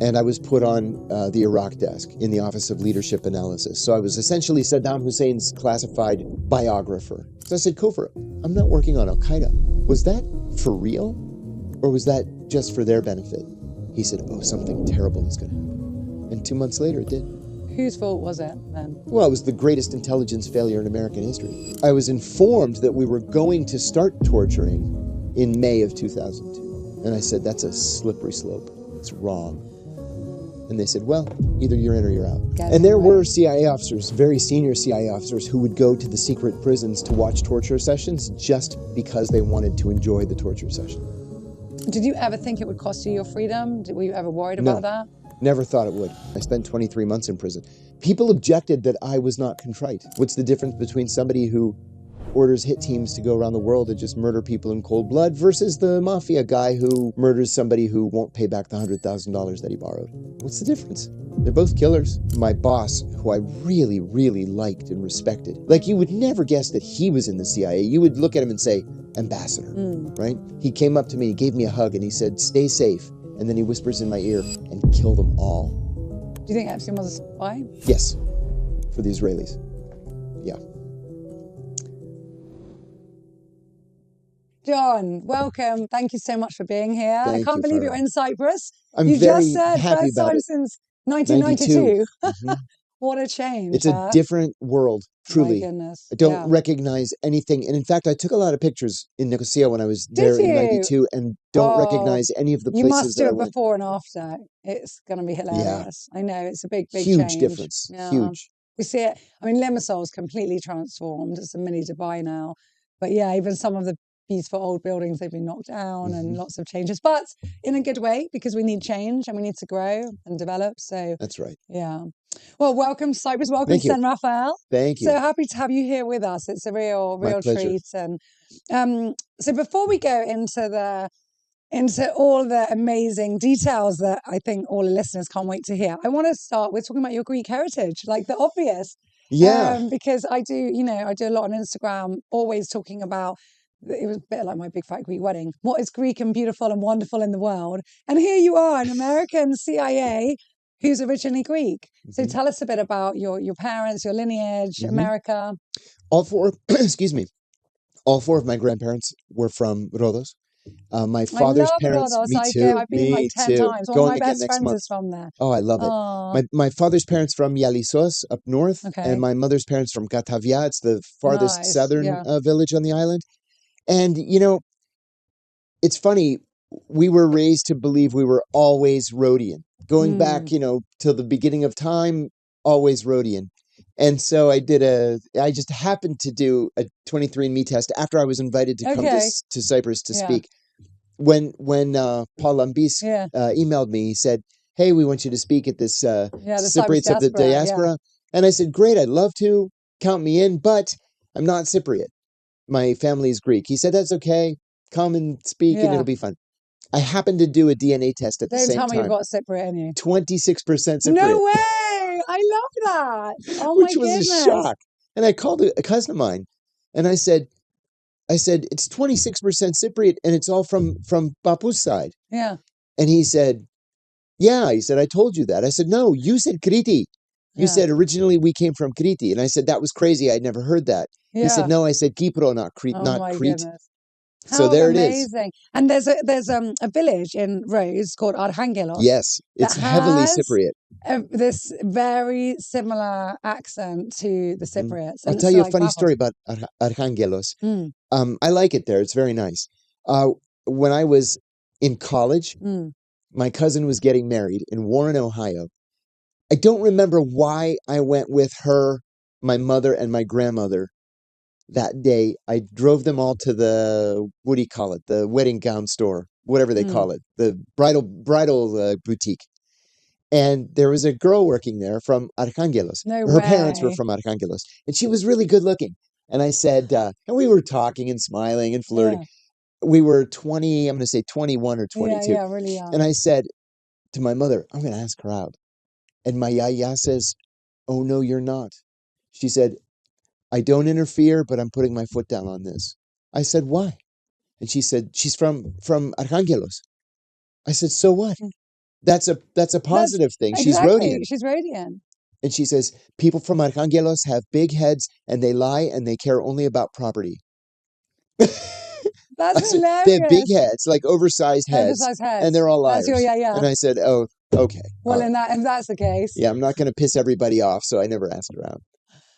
and I was put on the Iraq desk in the Office of Leadership Analysis. So I was essentially Saddam Hussein's classified biographer. So I said, Kofor, I'm not working on Al-Qaeda. Was that for real? Or was that just for their benefit? He said, oh, something terrible is going to happen. And 2 months later, it did. Whose fault was it then? Well, it was the greatest intelligence failure in American history. I was informed that we were going to start torturing in May of 2002. And I said, that's a slippery slope. It's wrong. And they said, well, either you're in or you're out. And there were CIA officers, very senior CIA officers, who would go to the secret prisons to watch torture sessions just because they wanted to enjoy the torture session. Did you ever think it would cost you your freedom? Were you ever worried about that? Never thought it would. I spent 23 months in prison. People objected that I was not contrite. What's the difference between somebody who orders hit teams to go around the world and just murder people in cold blood versus the mafia guy who murders somebody who won't pay back the $100,000 that he borrowed? What's the difference? They're both killers. My boss, who I really, really liked and respected, like you would never guess that he was in the CIA. You would look at him and say, ambassador, right? He came up to me, he gave me a hug, and he said, stay safe. And then he whispers in my ear, and kill them all. Do you think Epstein was a spy? Yes, for the Israelis. Yeah. John, welcome. Thank you so much for being here. I can't believe you're in Cyprus. I'm you very just said happy first about time it. since 1992. Mm-hmm. What a change. It's a different world, truly. My goodness. I don't recognize anything. And in fact, I took a lot of pictures in Nicosia when I was there in 92 and don't recognize any of the places you must do that I it went. Before and after. It's going to be hilarious. I know, it's a big Huge change. difference. Yeah. Huge. We see it. I mean, Limassol's completely transformed. It's a mini Dubai now. But yeah, even some of the beautiful old buildings, they've been knocked down and lots of changes, but in a good way, because we need change and we need to grow and develop. So that's right. Yeah. Well, welcome to Cyprus. Welcome to San Rafael. Thank you. So happy to have you here with us. It's a real treat. And so before we go into all the amazing details that I think all the listeners can't wait to hear, I want to start with talking about your Greek heritage, like the obvious. Yeah. Because I do a lot on Instagram, always talking about, it was a bit like my big fat Greek wedding. What is Greek and beautiful and wonderful in the world? And here you are, an American CIA who's originally Greek. So tell us a bit about your parents, your lineage, America. All four, excuse me, all four of my grandparents were from Rhodos. My father's parents, Rhodos. Me too. I've been like 10 times. One Going of my again best next friends month. is from there. Oh, I love it. My father's parents from Yalisos up north, and my mother's parents from Katavia. It's the farthest southern village on the island. And, you know, it's funny, we were raised to believe we were always Rhodian. Going back, you know, till the beginning of time, always Rhodian. And so I just happened to do a 23andMe test after I was invited to come to Cyprus to speak. When Paul Lambis emailed me, he said, hey, we want you to speak at this Cypriots of the diaspora. And I said, great, I'd love to. Count me in, but I'm not Cypriot. My family is Greek. He said, that's okay. Come and speak and it'll be fun. I happened to do a DNA test at the same time. Don't tell me you've got Cypriot in you. 26% Cypriot. No way! I love that. Oh Which was a shock. And I called a cousin of mine and I said, it's 26% Cypriot and it's all from Papu's side. Yeah. And he said, yeah. He said, I told you that. I said, no, you said Kriti. You said originally we came from Kriti. And I said, that was crazy. I'd never heard that. Yeah. He said, no, I said Kipro, not Crete, not Crete. Goodness. So there amazing. It is. And there's a village in Rhodes called Archangelos. Yes, it's heavily Cypriot. This very similar accent to the Cypriots. I'll tell you a funny story about Archangelos. I like it there. It's very nice. When I was in college, my cousin was getting married in Warren, Ohio. I don't remember why I went with her, my mother, and my grandmother that day. I drove them all to the, what do you call it? The wedding gown store, whatever they call it, the bridal boutique. And there was a girl working there from Archangelos. Her parents were from Archangelos. And she was really good looking. And I said, and we were talking and smiling and flirting. Yeah. We were 20, I'm going to say 21 or 22. Yeah, really young. And I said to my mother, I'm going to ask her out. And my yaya says, oh, no, you're not. She said, I don't interfere, but I'm putting my foot down on this. I said, why? And she said, she's from Archangelos. I said, so what? That's a positive thing. She's Exactly. Rhodian. She's Rhodian. And she says, people from Archangelos have big heads and they lie and they care only about property. That's Said, they have big hilarious. heads, like oversized heads, Oversized heads. and they're all liars. That's your, yeah. And I said, oh, okay. Well, right. if that's the case. Yeah, I'm not going to piss everybody off, so I never asked her out.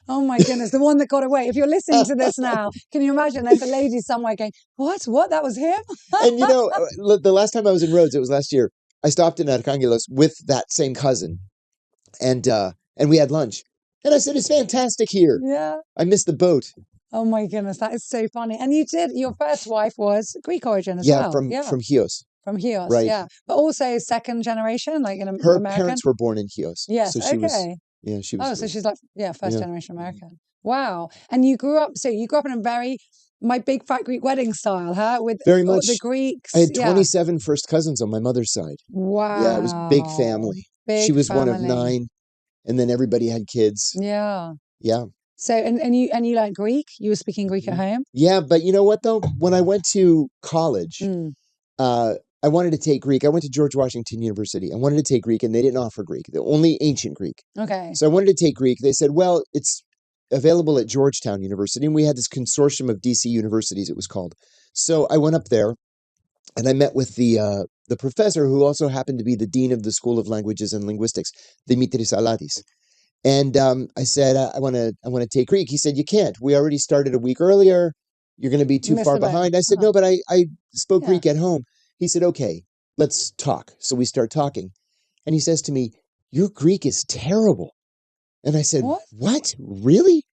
Oh my goodness, the one that got away. If you're listening to this now, can you imagine there's a lady somewhere going, what, that was him? And you know, the last time I was in Rhodes, it was last year, I stopped in Archangelos with that same cousin, and we had lunch. And I said, it's fantastic here. Yeah. I missed the boat. Oh my goodness, that is so funny. And your first wife was Greek origin as well. From Chios. From Chios, right. Yeah. But also second generation, like her American? parents were born in Chios. Yes, so she was. so she's like, first generation American. Wow. And you grew up in a very, my big fat Greek wedding style, huh? With very much the Greeks. I had 27 first cousins on my mother's side. Wow. Yeah, it was big family. She was one of 9, and then everybody had kids. Yeah. Yeah. So, and you learned Greek? You were speaking Greek at home? Yeah, but you know what, though? When I went to college, I wanted to take Greek. I went to George Washington University. I wanted to take Greek, and they didn't offer Greek. The only ancient Greek. Okay. So I wanted to take Greek. They said, well, it's available at Georgetown University, and we had this consortium of DC universities, it was called. So I went up there, and I met with the professor, who also happened to be the dean of the School of Languages and Linguistics, Dimitris Aladis. And I said, I want to take Greek. He said, you can't. We already started a week earlier. You're going to be too far behind. I said, no, but I spoke Greek at home. He said, okay, let's talk. So we start talking. And he says to me, your Greek is terrible. And I said, what? Really?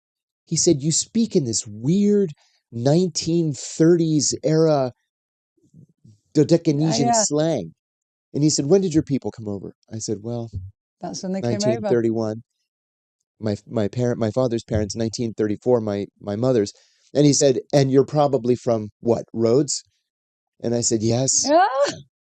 He said, you speak in this weird 1930s era Dodechanesian slang. And he said, when did your people come over? I said, well, that's when they came over. 1931. My father's parents, 1934, my mother's. And he said, and you're probably from what, Rhodes? And I said, yes.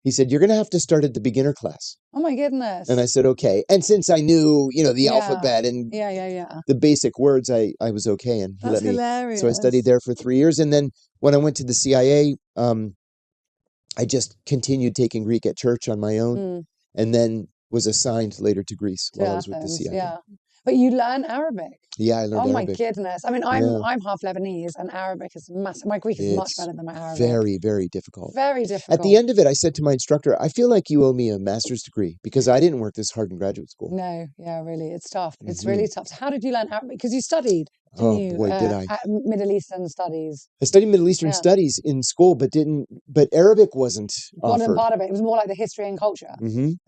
He said, you're going to have to start at the beginner class. Oh my goodness. And I said, okay. And since I knew, the alphabet and the basic words, I was okay. And he let me. Hilarious. So I studied there for 3 years. And then when I went to the CIA, I just continued taking Greek at church on my own, and then was assigned later to Greece while I was with the CIA. Yeah. But you learn Arabic. Yeah, I learned Arabic. Oh my goodness. I mean, I'm half Lebanese, and Arabic is massive. My Greek is much better than my Arabic. Very, very difficult. Very difficult. At the end of it, I said to my instructor, I feel like you owe me a master's degree because I didn't work this hard in graduate school. No, yeah, really. It's tough. It's really tough. So how did you learn Arabic? Because you studied, did I. Middle Eastern studies. I studied Middle Eastern studies in school, but Arabic wasn't offered. Part of it. It was more like the history and culture.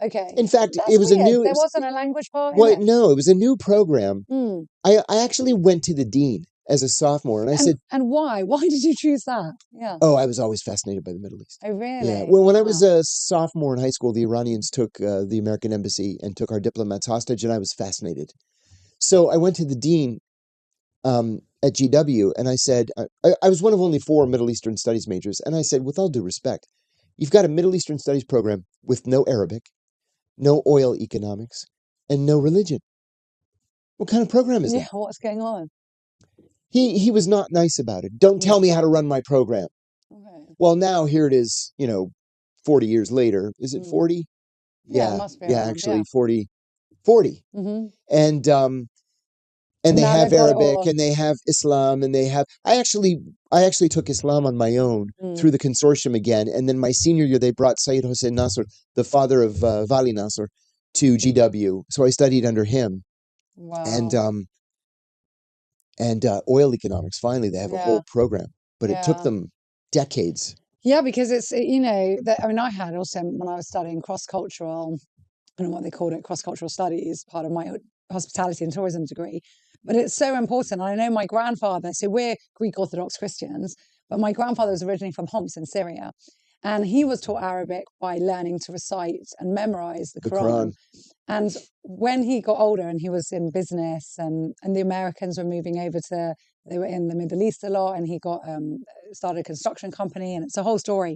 Okay. In fact, it was weird. There wasn't a language part in it? No, it was a new program. I actually went to the dean as a sophomore, and I said... And why? Why did you choose that? Yeah. Oh, I was always fascinated by the Middle East. Oh, really? Yeah. Well, when I was a sophomore in high school, the Iranians took the American embassy and took our diplomats hostage, and I was fascinated. So I went to the dean at GW, and I said... I was one of only 4 Middle Eastern studies majors, and I said, with all due respect, you've got a Middle Eastern studies program with no Arabic, no oil economics, and no religion. What kind of program is that? Yeah, what's going on? He was not nice about it. Don't tell me how to run my program. Okay. Well, now here it is, 40 years later. Is it 40? Yeah, it must be. Yeah, actually 40. 40. And they have Arabic and they have Islam and they have... I actually took Islam on my own through the consortium again. And then my senior year, they brought Sayyid Hossein Nasr, the father of Vali Nasr, to GW. So I studied under him. Wow. And oil economics. Finally, they have a whole program, but it took them decades. Yeah, because it's, I had also, when I was studying cross-cultural, I don't know what they called it, cross-cultural studies, part of my hospitality and tourism degree. But it's so important. I know my grandfather, so we're Greek Orthodox Christians, but my grandfather was originally from Homs in Syria. And he was taught Arabic by learning to recite and memorize the Quran. And when he got older and he was in business and the Americans were moving over they were in the Middle East a lot, and he got started a construction company, and it's a whole story.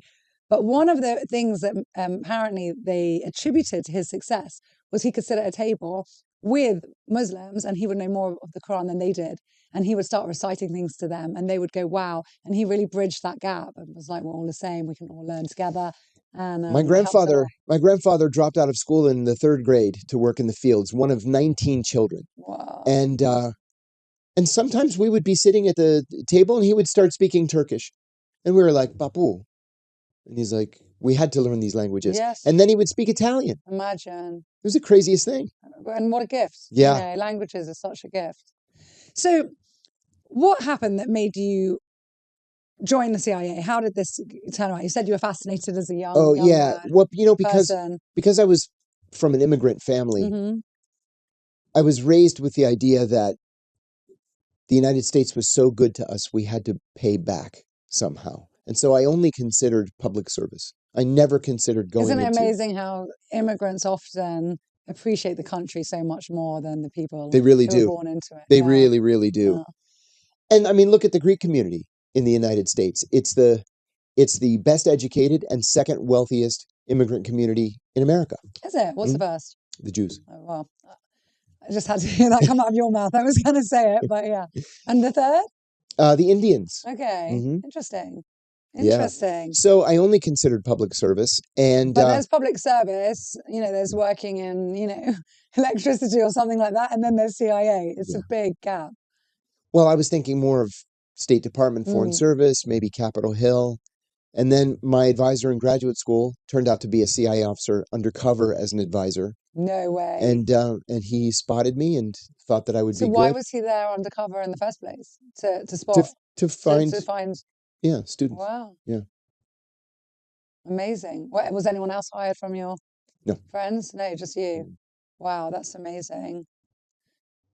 But one of the things that apparently they attributed to his success was he could sit at a table with Muslims and he would know more of the Quran than they did. And he would start reciting things to them and they would go, wow. And he really bridged that gap and was like, we're all the same. We can all learn together. and My grandfather dropped out of school in the 3rd grade to work in the fields, one of 19 children. Wow. And sometimes we would be sitting at the table and he would start speaking Turkish. And we were like, Papu. And he's like, we had to learn these languages. Yes. And then he would speak Italian. Imagine. It was the craziest thing. And what a gift. Yeah. You know, languages are such a gift. So what happened that made you join the CIA? How did this turn out? You said you were fascinated as a young well, because person. Because I was from an immigrant family, I was raised with the idea that the United States was so good to us, we had to pay back somehow. And so I only considered public service. I never considered going into... Isn't it amazing how immigrants often appreciate the country so much more than the people who were born into it? They really, really do. Yeah. And I mean, look at the Greek community in the United States. It's the best educated and second wealthiest immigrant community in America. Is it? What's the first? The Jews. Oh, well, I just had to hear that come out of your mouth. I was going to say it, but yeah. And the third? The Indians. Okay. Interesting. Yeah. So I only considered public service, but there's public service, there's working in, electricity or something like that. And then there's CIA. It's a big gap. Well, I was thinking more of State Department, Foreign Service, maybe Capitol Hill. And then my advisor in graduate school turned out to be a CIA officer undercover as an advisor. No way. And he spotted me and thought that I would be good. So why was he there undercover in the first place? To spot? To find... Yeah, students. Wow. Yeah. Amazing. Was anyone else hired from your friends? No, just you. Wow, that's amazing.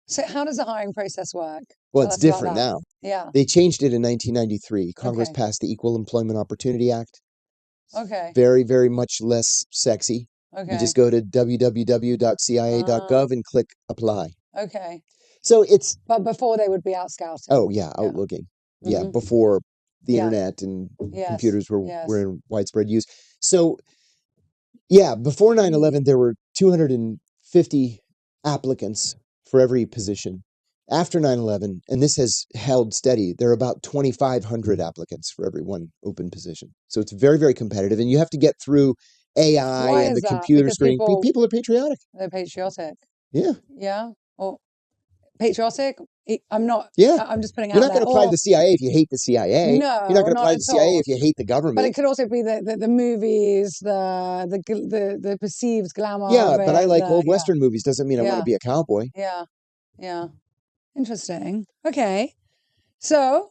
So how does the hiring process work? Well, it's different now. Yeah. They changed it in 1993. Congress passed the Equal Employment Opportunity Act. Okay. Very, very much less sexy. Okay. You just go to www.cia.gov and click apply. Okay. So it's... But before they would be out scouting. Oh, yeah, out looking. Yeah, before the internet and computers were in widespread use. So, before 9/11, there were 250 applicants for every position. After 9/11, and this has held steady, there are about 2,500 applicants for every one open position. So it's very, very competitive, and you have to get through AI and the computer screening. People are patriotic. They're patriotic. Yeah. Yeah. Or patriotic? I'm not. Yeah. I'm just putting out there. You're not going to apply to the CIA if you hate the CIA. No, you're not going to apply to the CIA if you hate the government. But it could also be the movies, the perceived glamour. Yeah, but I like old Western movies. Doesn't mean I want to be a cowboy. Yeah. Yeah. Interesting. Okay. So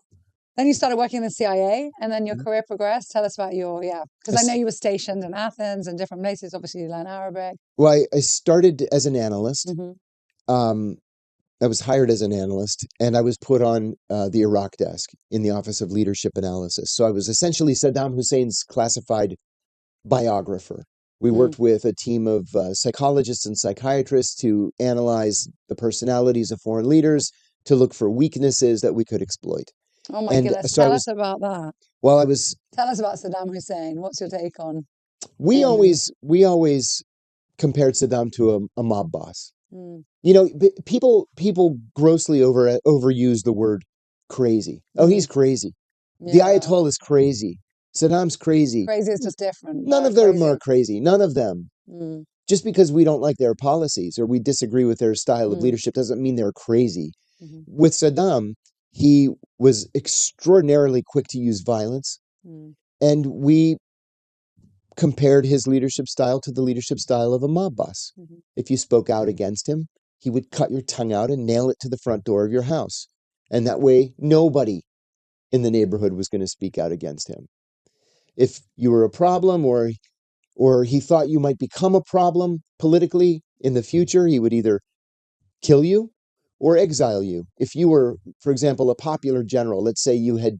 then you started working in the CIA, and then your career progressed. Tell us about because I know you were stationed in Athens and different places. Obviously, you learn Arabic. Well, I started as an analyst. I was hired as an analyst, and I was put on the Iraq desk in the Office of Leadership Analysis. So I was essentially Saddam Hussein's classified biographer. We worked with a team of psychologists and psychiatrists to analyze the personalities of foreign leaders, to look for weaknesses that we could exploit. Oh my goodness! Tell us about that. Well, Tell us about Saddam Hussein. What's your take on? We always compared Saddam to a mob boss. People grossly overuse the word crazy. Oh, he's crazy. The Ayatollah is crazy. Saddam's crazy. Crazy is just different. None of them are crazy. None of them. Just because we don't like their policies or we disagree with their style of leadership doesn't mean they're crazy. With Saddam, he was extraordinarily quick to use violence. And we compared his leadership style to the leadership style of a mob boss. If you spoke out against him, he would cut your tongue out and nail it to the front door of your house. And that way, nobody in the neighborhood was going to speak out against him. If you were a problem or he thought you might become a problem politically in the future, he would either kill you or exile you. If you were, for example, a popular general, let's say you had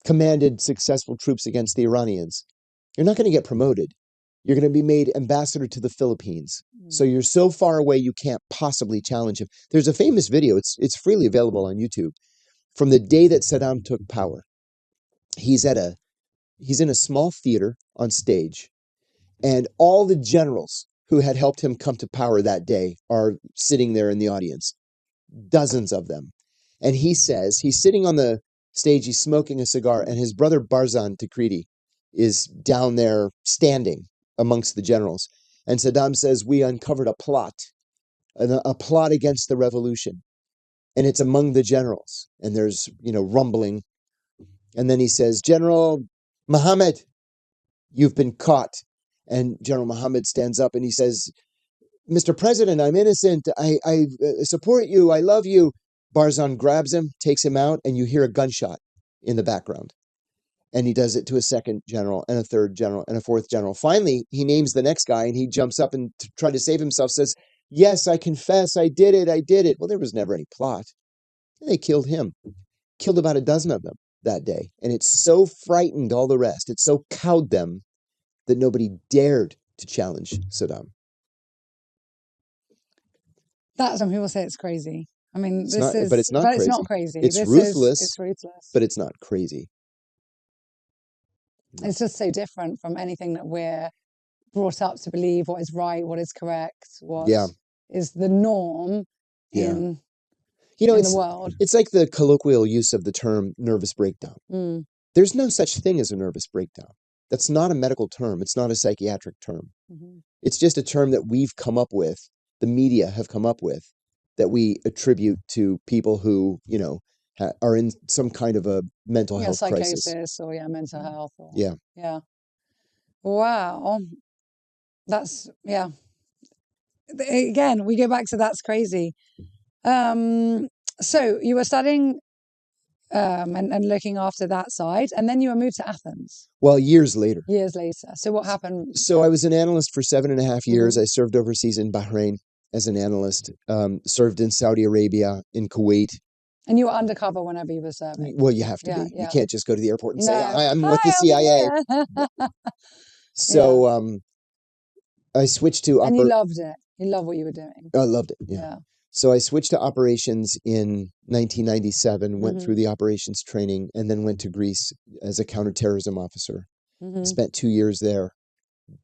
commanded successful troops against the Iranians, you're not going to get promoted. You're going to be made ambassador to the Philippines. So you're so far away you can't possibly challenge him. There's a famous video, it's freely available on YouTube, from the day that Saddam took power. He's in a small theater on stage, and all the generals who had helped him come to power that day are sitting there in the audience. Dozens of them. And he says, he's sitting on the stage, he's smoking a cigar, and his brother Barzan Takriti is down there standing amongst the generals. And Saddam says, we uncovered a plot against the revolution. And it's among the generals. And there's, rumbling. And then he says, General Muhammad, you've been caught. And General Muhammad stands up and he says, Mr. President, I'm innocent. I support you. I love you. Barzan grabs him, takes him out, and you hear a gunshot in the background. And he does it to a second general and a third general and a fourth general. Finally, he names the next guy and he jumps up and trying to save himself says, yes, I confess. I did it. Well, there was never any plot. And they killed him, killed about a dozen of them that day. And it so frightened all the rest. It so cowed them that nobody dared to challenge Saddam. Some people say it's crazy. I mean, but it's not crazy. It's ruthless. It's ruthless. But it's not crazy. It's just so different from anything that we're brought up to believe what is right, what is correct, what is the norm in the world. It's like the colloquial use of the term nervous breakdown. There's no such thing as a nervous breakdown. That's not a medical term. It's not a psychiatric term. It's just a term that we've come up with, the media have come up with, that we attribute to people who, are in some kind of a mental health crisis. Psychosis or mental health. Or, yeah. Wow. That's, Again, we go back to that's crazy. So you were studying and looking after that side, and then you were moved to Athens. Well, years later. So what happened? So I was an analyst for 7.5 years. I served overseas in Bahrain as an analyst, served in Saudi Arabia, in Kuwait. And you were undercover whenever you were serving? Well, you have to be. You can't just go to the airport and say, I'm with the CIA. So I switched to... And you loved it. You loved what you were doing. I loved it, yeah. So I switched to operations in 1997, went through the operations training, and then went to Greece as a counterterrorism officer. Spent 2 years there,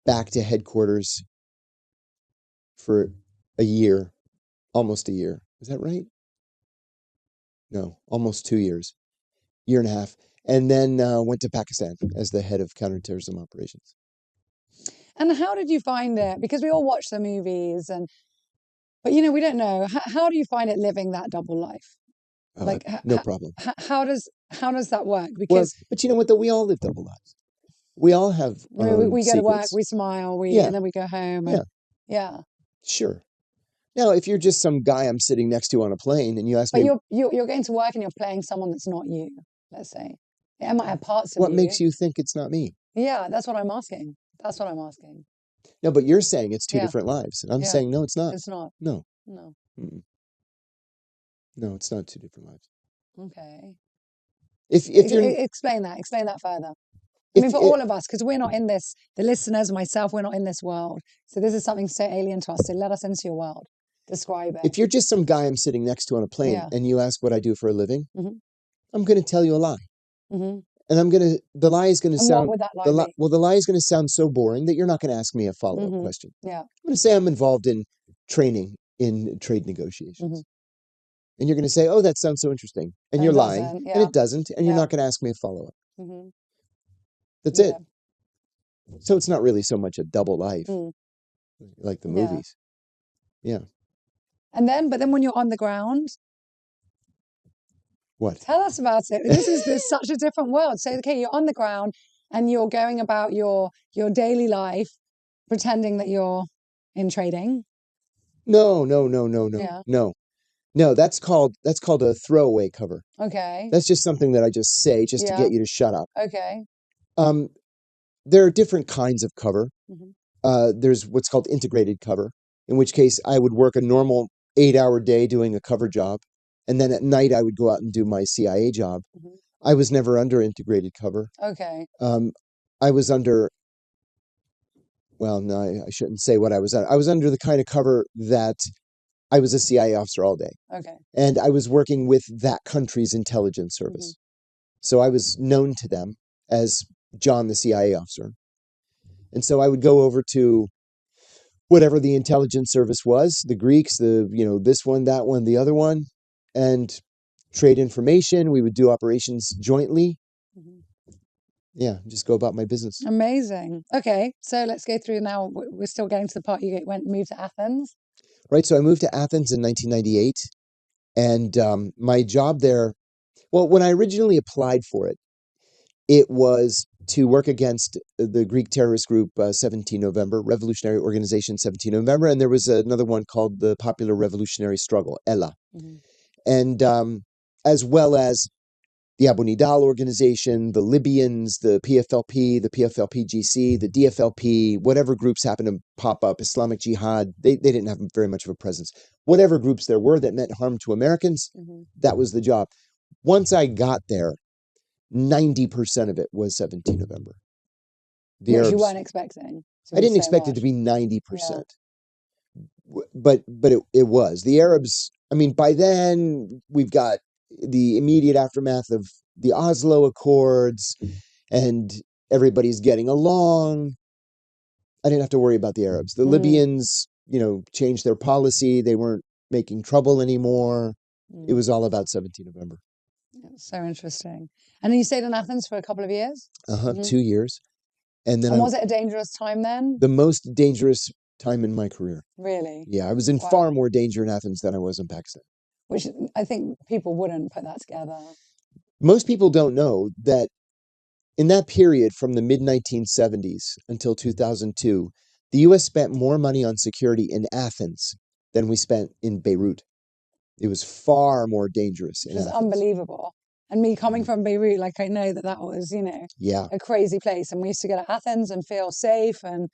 back to headquarters for a year, almost a year. Is that right? No, almost 2 years, year and a half. And then went to Pakistan as the head of counterterrorism operations. And how did you find it? Because we all watch the movies, but we don't know. How do you find it living that double life? No problem. How does that work? Because but you know what? Though we all live double lives. We all have. We go to work, we smile, and then we go home. And, Sure. Now, if you're just some guy I'm sitting next to on a plane, and you ask me, but you're going to work and you're playing someone that's not you. Let's say it might have parts of you. What makes you think it's not me? Yeah, that's what I'm asking. No, but you're saying it's two different lives. And I'm saying, no, it's not. It's not. No. Mm-mm. No, it's not two different lives. Okay. If you're... Explain that further. I mean, for all of us, because we're not in this, the listeners, myself, we're not in this world. So this is something so alien to us. So let us into your world. Describe it. If you're just some guy I'm sitting next to on a plane and you ask what I do for a living, I'm going to tell you a lie. And the lie is going to sound... What would that lie be? Well, the lie is going to sound so boring that you're not going to ask me a follow-up question. Yeah. I'm going to say I'm involved in training in trade negotiations. And you're going to say, oh, that sounds so interesting. And you're lying. And it doesn't. And you're not going to ask me a follow-up. That's it. So it's not really so much a double life like the movies. Yeah. But then when you're on the ground... What? Tell us about it. This is such a different world. So, okay, you're on the ground and you're going about your daily life pretending that you're in trading. No. No, that's called a throwaway cover. Okay. That's just something that I just say just to get you to shut up. Okay. There are different kinds of cover. There's what's called integrated cover, in which case I would work a normal 8-hour day doing a cover job. And then at night I would go out and do my CIA job. I was never under integrated cover. Okay. I was under... Well, no, I shouldn't say what I was under. I was under the kind of cover that I was a CIA officer all day. Okay. And I was working with that country's intelligence service. So I was known to them as John, the CIA officer. And so I would go over to whatever the intelligence service was, the Greeks, this one, that one, the other one, and trade information. We would do operations jointly. yeah, just go about my business. Amazing. Okay, so let's go through now. We're still getting to the part you moved to Athens. Right. So I moved to Athens in 1998, and my job there. Well, when I originally applied for it, it was to work against the Greek terrorist group 17 November, Revolutionary Organization 17 November, and there was another one called the Popular Revolutionary Struggle, ELA, and as well as the Abu Nidal organization, the Libyans, the PFLP, the PFLP-GC, the DFLP, whatever groups happened to pop up, Islamic Jihad, they didn't have very much of a presence. Whatever groups there were that meant harm to Americans, that was the job. Once I got there, 90% of it was 17 November. Which you weren't expecting. I didn't expect it to be 90%. But it was. The Arabs, I mean, by then we've got the immediate aftermath of the Oslo Accords and everybody's getting along. I didn't have to worry about the Arabs. The Libyans, changed their policy. They weren't making trouble anymore. It was all about 17 November. So interesting. And then you stayed in Athens for a couple of years? 2 years. And then was it a dangerous time then? The most dangerous time in my career. Really? Yeah, I was in far more danger in Athens than I was in Pakistan. Which I think people wouldn't put that together. Most people don't know that in that period from the mid-1970s until 2002, the U.S. spent more money on security in Athens than we spent in Beirut. It was far more dangerous in Athens. It was unbelievable. And me coming from Beirut, like I know that was, a crazy place. And we used to go to Athens and feel safe and,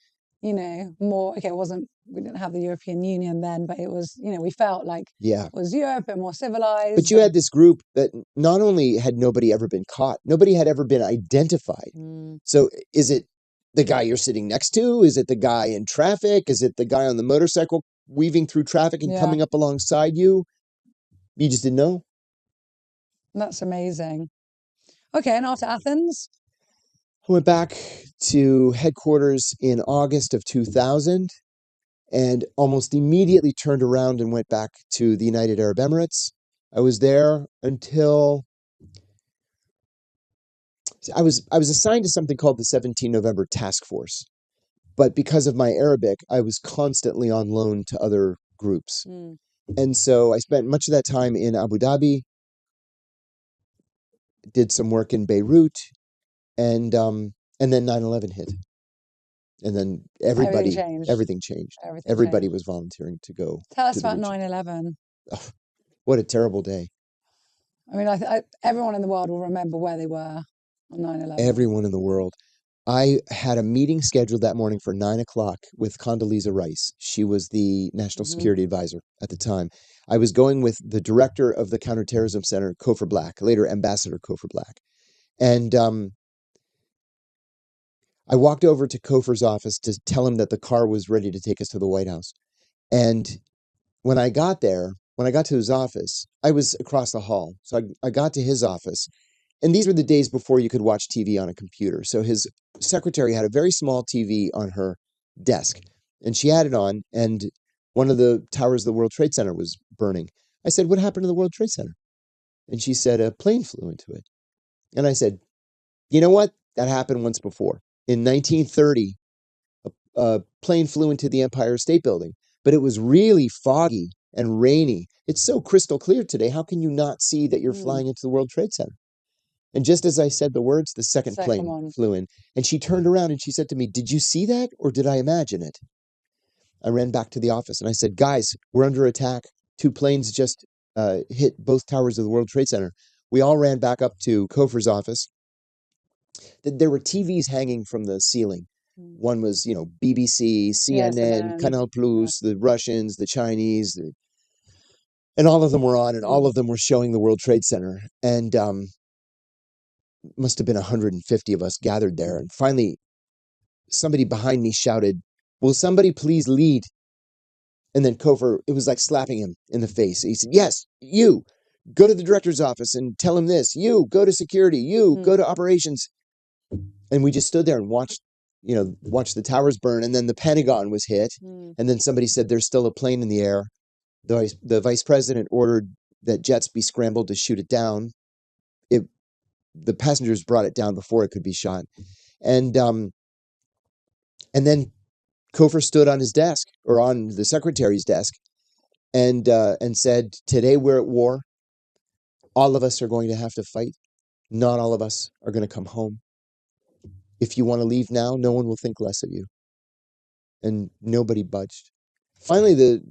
more, okay, we didn't have the European Union then, but it was, we felt like it was Europe and more civilized. But you had this group that not only had nobody ever been caught, nobody had ever been identified. So is it the guy you're sitting next to? Is it the guy in traffic? Is it the guy on the motorcycle weaving through traffic and coming up alongside you? You just didn't know? That's amazing. Okay, and after Athens? I went back to headquarters in August of 2000 and almost immediately turned around and went back to the United Arab Emirates. I was there until I was assigned to something called the 17 November Task Force. But because of my Arabic, I was constantly on loan to other groups. And so I spent much of that time in Abu Dhabi, did some work in Beirut, and then 9/11 hit. And then everything changed. Everybody was volunteering to go. Tell us about 9/11. Oh, what a terrible day. I mean, everyone in the world will remember where they were on 9/11. Everyone in the world. I had a meeting scheduled that morning for 9 o'clock with Condoleezza Rice. She was the National Security Advisor at the time. I was going with the director of the Counterterrorism Center, Kofor Black, later Ambassador Kofor Black. And I walked over to Kofor's office to tell him that the car was ready to take us to the White House. And when I got to his office, I was across the hall. So I got to his office. And these were the days before you could watch TV on a computer. So his secretary had a very small TV on her desk. And she had it on, and one of the towers of the World Trade Center was burning. I said, "What happened to the World Trade Center?" And she said, "A plane flew into it." And I said, "You know what? That happened once before. In 1930, a plane flew into the Empire State Building, but it was really foggy and rainy. It's so crystal clear today. How can you not see that you're flying into the World Trade Center?" And just as I said the words, the second plane flew in. And she turned around and she said to me, "Did you see that, or did I imagine it?" I ran back to the office and I said, "Guys, we're under attack. 2 planes just hit both towers of the World Trade Center." We all ran back up to Kofor's office. There were TVs hanging from the ceiling. One was, BBC, CNN, Canal Plus, the Russians, the Chinese, and all of them were on, and all of them were showing the World Trade Center. And must have been 150 of us gathered there. And finally, somebody behind me shouted, "Will somebody please lead?" And then Kofor, it was like slapping him in the face. He said, "Yes, you go to the director's office and tell him this. You go to security. You go to operations." And we just stood there and watched the towers burn. And then the Pentagon was hit. And then somebody said, "There's still a plane in the air." The vice president ordered that jets be scrambled to shoot it down. the passengers brought it down before it could be shot. And then Kofor stood on his desk, or on the secretary's desk, and said, "Today we're at war. All of us are going to have to fight. Not all of us are going to come home. If you want to leave now, no one will think less of you." And nobody budged. Finally, the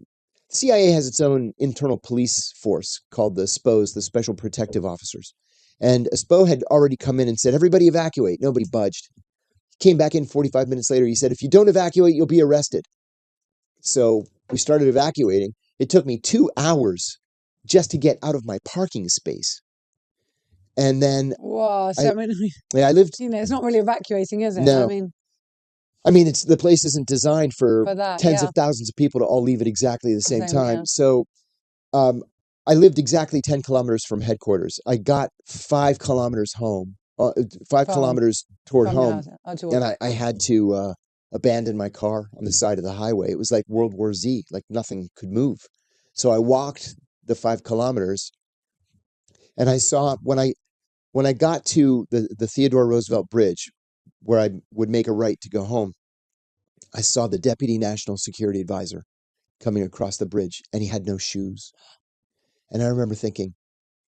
CIA has its own internal police force called the SPOs, the Special Protective Officers. And a SPO had already come in and said, "Everybody evacuate." Nobody budged. He came back in 45 minutes later. He said, "If you don't evacuate, you'll be arrested." So we started evacuating. It took me 2 hours just to get out of my parking space. And then wow, so I lived. It's not really evacuating, is it? No. I mean, it's the place isn't designed for that, tens of thousands of people to all leave at exactly the same time. Yeah. So I lived exactly 10 kilometers from headquarters. I got 5 kilometers home, 5 kilometers toward home, and I had to abandon my car on the side of the highway. It was like World War Z, like nothing could move. So I walked the 5 kilometers, and I saw when I got to the Theodore Roosevelt Bridge, where I would make a right to go home, I saw the Deputy National Security Advisor coming across the bridge, and he had no shoes. And I remember thinking,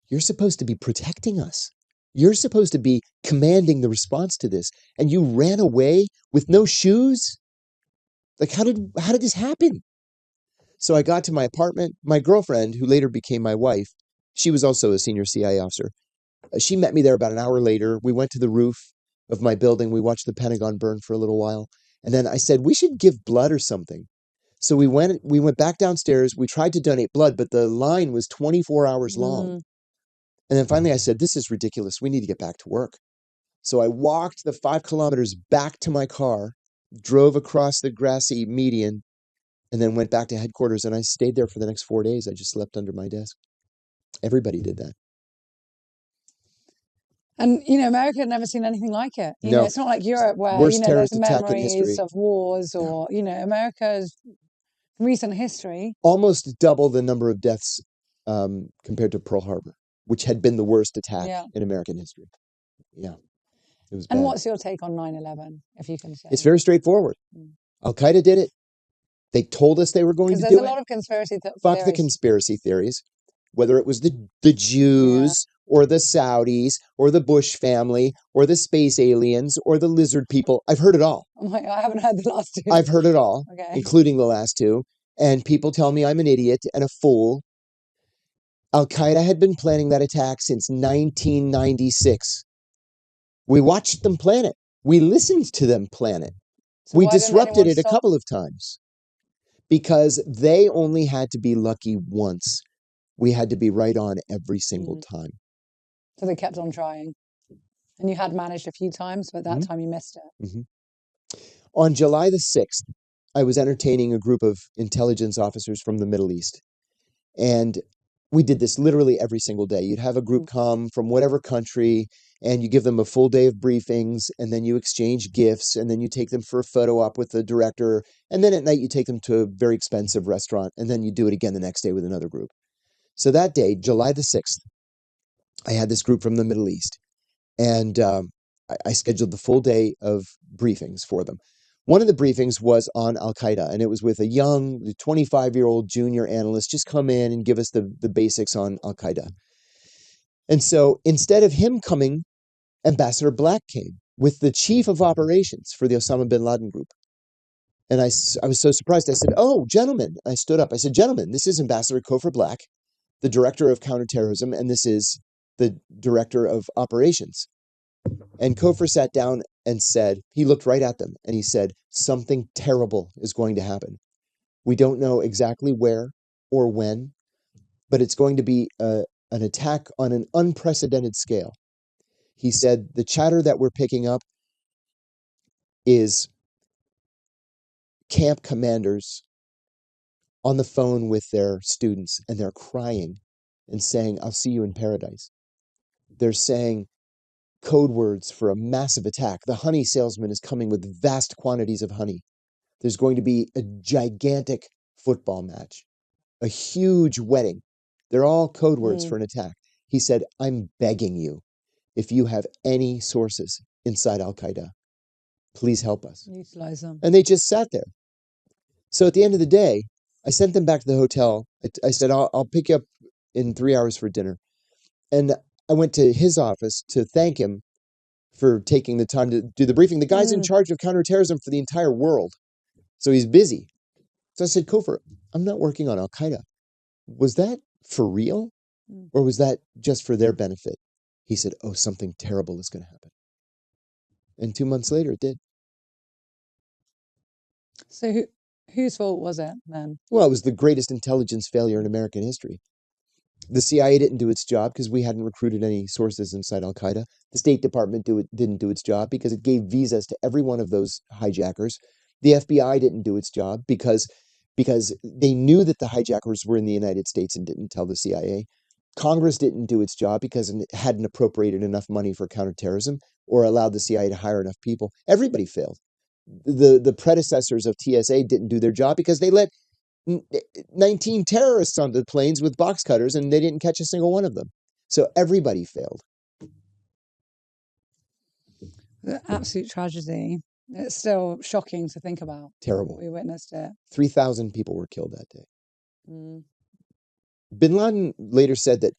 you're supposed to be protecting us. You're supposed to be commanding the response to this, and you ran away with no shoes? Like, how did this happen? So I got to my apartment. My girlfriend, who later became my wife, she was also a senior CIA officer. She met me there about an hour later. We went to the roof of my building. We watched the Pentagon burn for a little while. And then I said, we should give blood or something. So we went back downstairs. We tried to donate blood, but the line was 24 hours long. And then finally I said, this is ridiculous. We need to get back to work. So I walked the 5 kilometers back to my car, drove across the grassy median, and then went back to headquarters. And I stayed there for the next 4 days. I just slept under my desk. Everybody did that. And, America had never seen anything like it. No. It's not like Europe where, there's memories of wars or, America's recent history. Almost double the number of deaths compared to Pearl Harbor, which had been the worst attack in American history. Yeah. It was bad. And what's your take on 9/11, if you can say? It's very straightforward. Al-Qaeda did it. They told us they were going to do it. Because there's a lot of conspiracy theories. Fuck the conspiracy theories. Whether it was the Jews or the Saudis or the Bush family or the space aliens or the lizard people. I've heard it all. I haven't heard the last 2. I've heard it all, including the last 2. And people tell me I'm an idiot and a fool. Al-Qaeda had been planning that attack since 1996. We watched them plan it. We listened to them plan it. So we disrupted it a couple of times because they only had to be lucky once. We had to be right on every single time. So they kept on trying. And you had managed a few times, but that time you missed it. On July the 6th, I was entertaining a group of intelligence officers from the Middle East. And we did this literally every single day. You'd have a group come from whatever country, and you give them a full day of briefings, and then you exchange gifts, and then you take them for a photo op with the director, and then at night you take them to a very expensive restaurant, and then you do it again the next day with another group. So that day, July the 6th, I had this group from the Middle East, and I scheduled the full day of briefings for them. One of the briefings was on Al-Qaeda, and it was with a young 25-year-old junior analyst, just come in and give us the basics on Al-Qaeda. And so instead of him coming, Ambassador Black came with the chief of operations for the Osama bin Laden group. And I was so surprised. I said, oh, gentlemen. I stood up. I said, gentlemen, this is Ambassador Kofor Black, the director of counterterrorism, and this is the director of operations. And Kofor sat down and said, he looked right at them and he said, something terrible is going to happen. We don't know exactly where or when, but it's going to be an attack on an unprecedented scale. He said, the chatter that we're picking up is camp commanders on the phone with their students, and they're crying and saying, I'll see you in paradise. They're saying code words for a massive attack. The honey salesman is coming with vast quantities of honey. There's going to be a gigantic football match, a huge wedding. They're all code words for an attack. He said, I'm begging you, if you have any sources inside Al-Qaeda, please help us. Utilize them. And they just sat there. So at the end of the day, I sent them back to the hotel. I said, I'll pick you up in 3 hours for dinner. And I went to his office to thank him for taking the time to do the briefing. The guy's in charge of counterterrorism for the entire world. So he's busy. So I said, Kofor, I'm not working on Al-Qaeda. Was that for real? Or was that just for their benefit? He said, oh, something terrible is going to happen. And 2 months later, it did. So whose fault was it then? Well, it was the greatest intelligence failure in American history. The CIA didn't do its job because we hadn't recruited any sources inside Al-Qaeda. The State Department didn't do its job because it gave visas to every one of those hijackers. The FBI didn't do its job because they knew that the hijackers were in the United States and didn't tell the CIA. Congress didn't do its job because it hadn't appropriated enough money for counterterrorism or allowed the CIA to hire enough people. Everybody failed. The predecessors of TSA didn't do their job because they let 19 terrorists on the planes with box cutters and they didn't catch a single one of them. So everybody failed. The absolute tragedy. It's still shocking to think about. Terrible. We witnessed it. 3,000 people were killed that day. Bin Laden later said that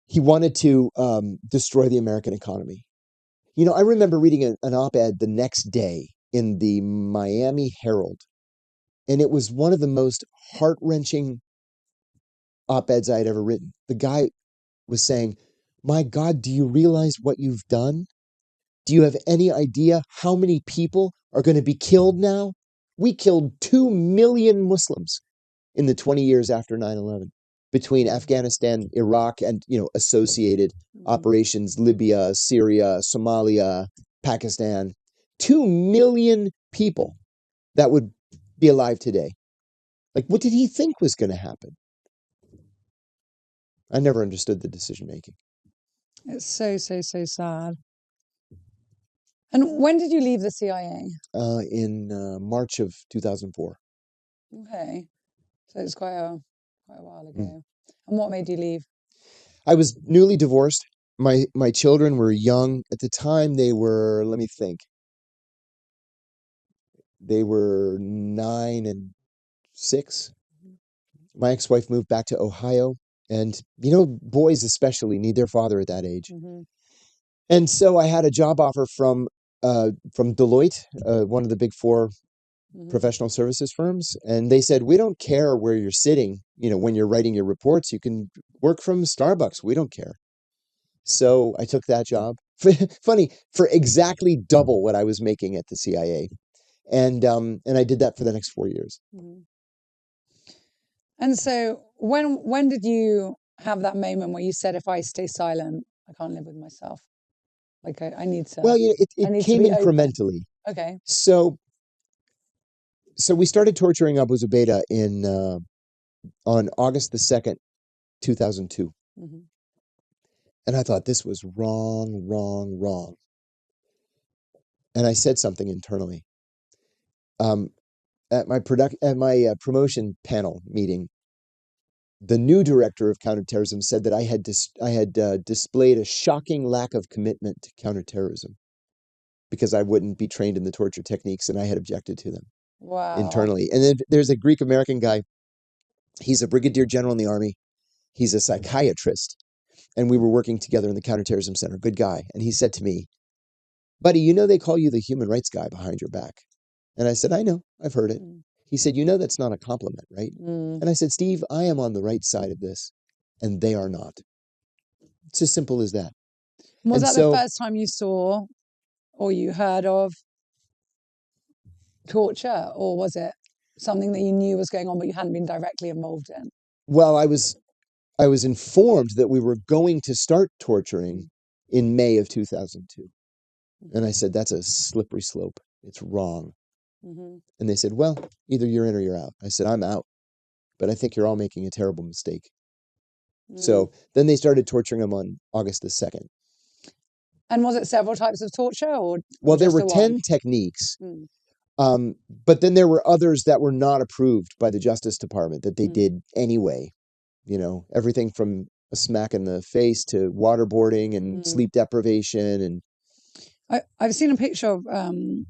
he wanted to destroy the American economy. You know, I remember reading an op-ed the next day in the Miami Herald, and it was one of the most heart-wrenching op-eds I had ever written. The guy was saying, my God, do you realize what you've done? Do you have any idea how many people are going to be killed now? We killed 2 million Muslims in the 20 years after 9/11 between Afghanistan, Iraq, and, associated operations, Libya, Syria, Somalia, Pakistan. 2 million people that would be alive today. Like, what did he think was going to happen? I never understood the decision making. It's so sad. And when did you leave the CIA? In March of 2004. Okay, so it's quite a while ago. And what made you leave? I was newly divorced. My children were young at the time. They were, let me think. They were 9 and 6. My ex-wife moved back to Ohio, and boys especially need their father at that age. And so I had a job offer from Deloitte, one of the big 4 professional services firms, and they said, we don't care where you're sitting, when you're writing your reports, you can work from Starbucks, we don't care. So I took that job. Funny, for exactly double what I was making at the CIA. And I did that for the next 4 years. And so when did you have that moment where you said, if I stay silent, I can't live with myself? Like I need to. Well, it came incrementally. Open. Okay. So we started torturing Abu Zubaydah on August the 2nd, 2002. And I thought this was wrong. And I said something internally. At my promotion panel meeting, the new director of counterterrorism said that I had displayed a shocking lack of commitment to counterterrorism because I wouldn't be trained in the torture techniques, and I had objected to them. Wow. Internally. And then there's a Greek American guy. He's a brigadier general in the army. He's a psychiatrist. And we were working together in the counterterrorism center. Good guy. And he said to me, buddy, they call you the human rights guy behind your back. And I said, I know, I've heard it. He said, that's not a compliment, right? And I said, Steve, I am on the right side of this, and they are not. It's as simple as that. Was that the first time you saw or you heard of torture, or was it something that you knew was going on but you hadn't been directly involved in? Well, I was informed that we were going to start torturing in May of 2002. And I said, that's a slippery slope. It's wrong. And they said, well, either you're in or you're out. I said, I'm out. But I think you're all making a terrible mistake. So then they started torturing him on August the 2nd. And was it several types of torture? Well, there were 10 techniques. But then there were others that were not approved by the Justice Department that they did anyway. Everything from a smack in the face to waterboarding and sleep deprivation. And I've seen a picture of, I think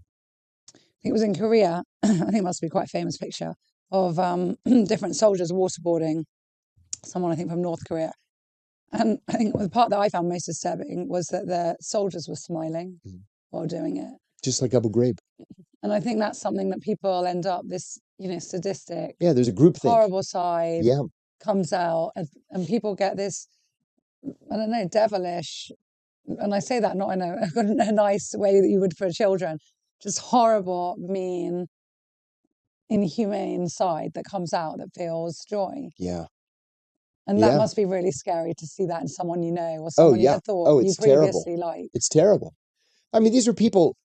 it was in Korea, I think it must be quite a famous picture, of different soldiers waterboarding someone, I think, from North Korea. And I think the part that I found most disturbing was that the soldiers were smiling while doing it. Just like Abu Ghraib. And I think that's something that people end up, this, sadistic. Yeah, there's a group thing. Horrible side comes out, and people get this, I don't know, devilish, and I say that not in a nice way that you would for children, just horrible, mean, inhumane side that comes out that feels joy. Yeah. And that must be really scary to see that in someone you know, or someone you had thought you previously liked. It's terrible. I mean, these are people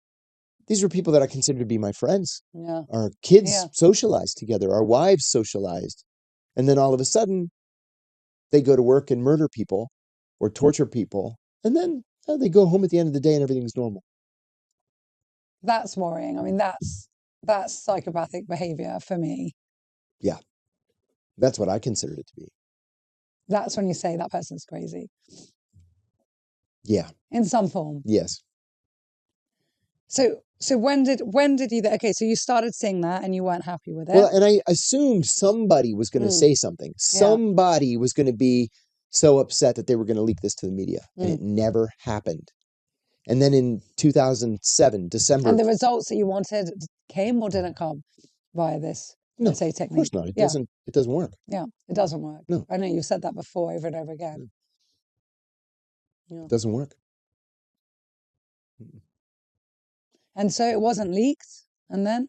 that I consider to be my friends. Yeah. Our kids socialized together, our wives socialized. And then all of a sudden, they go to work and murder people or torture people. And then they go home at the end of the day and everything's normal. That's worrying. I mean, that's psychopathic behavior for me. Yeah. That's what I consider it to be. That's when you say that person's crazy. Yeah. In some form. Yes. So when did you, so you started seeing that and you weren't happy with it? Well, and I assumed somebody was going to say something. Somebody was going to be so upset that they were going to leak this to the media. And it never happened. And then in 2007, December. And the results that you wanted came or didn't come via this? No, say technique. Of course not. It doesn't work. Yeah, it doesn't work. No. I know you've said that before over and over again. Yeah. It doesn't work. And so it wasn't leaked, and then?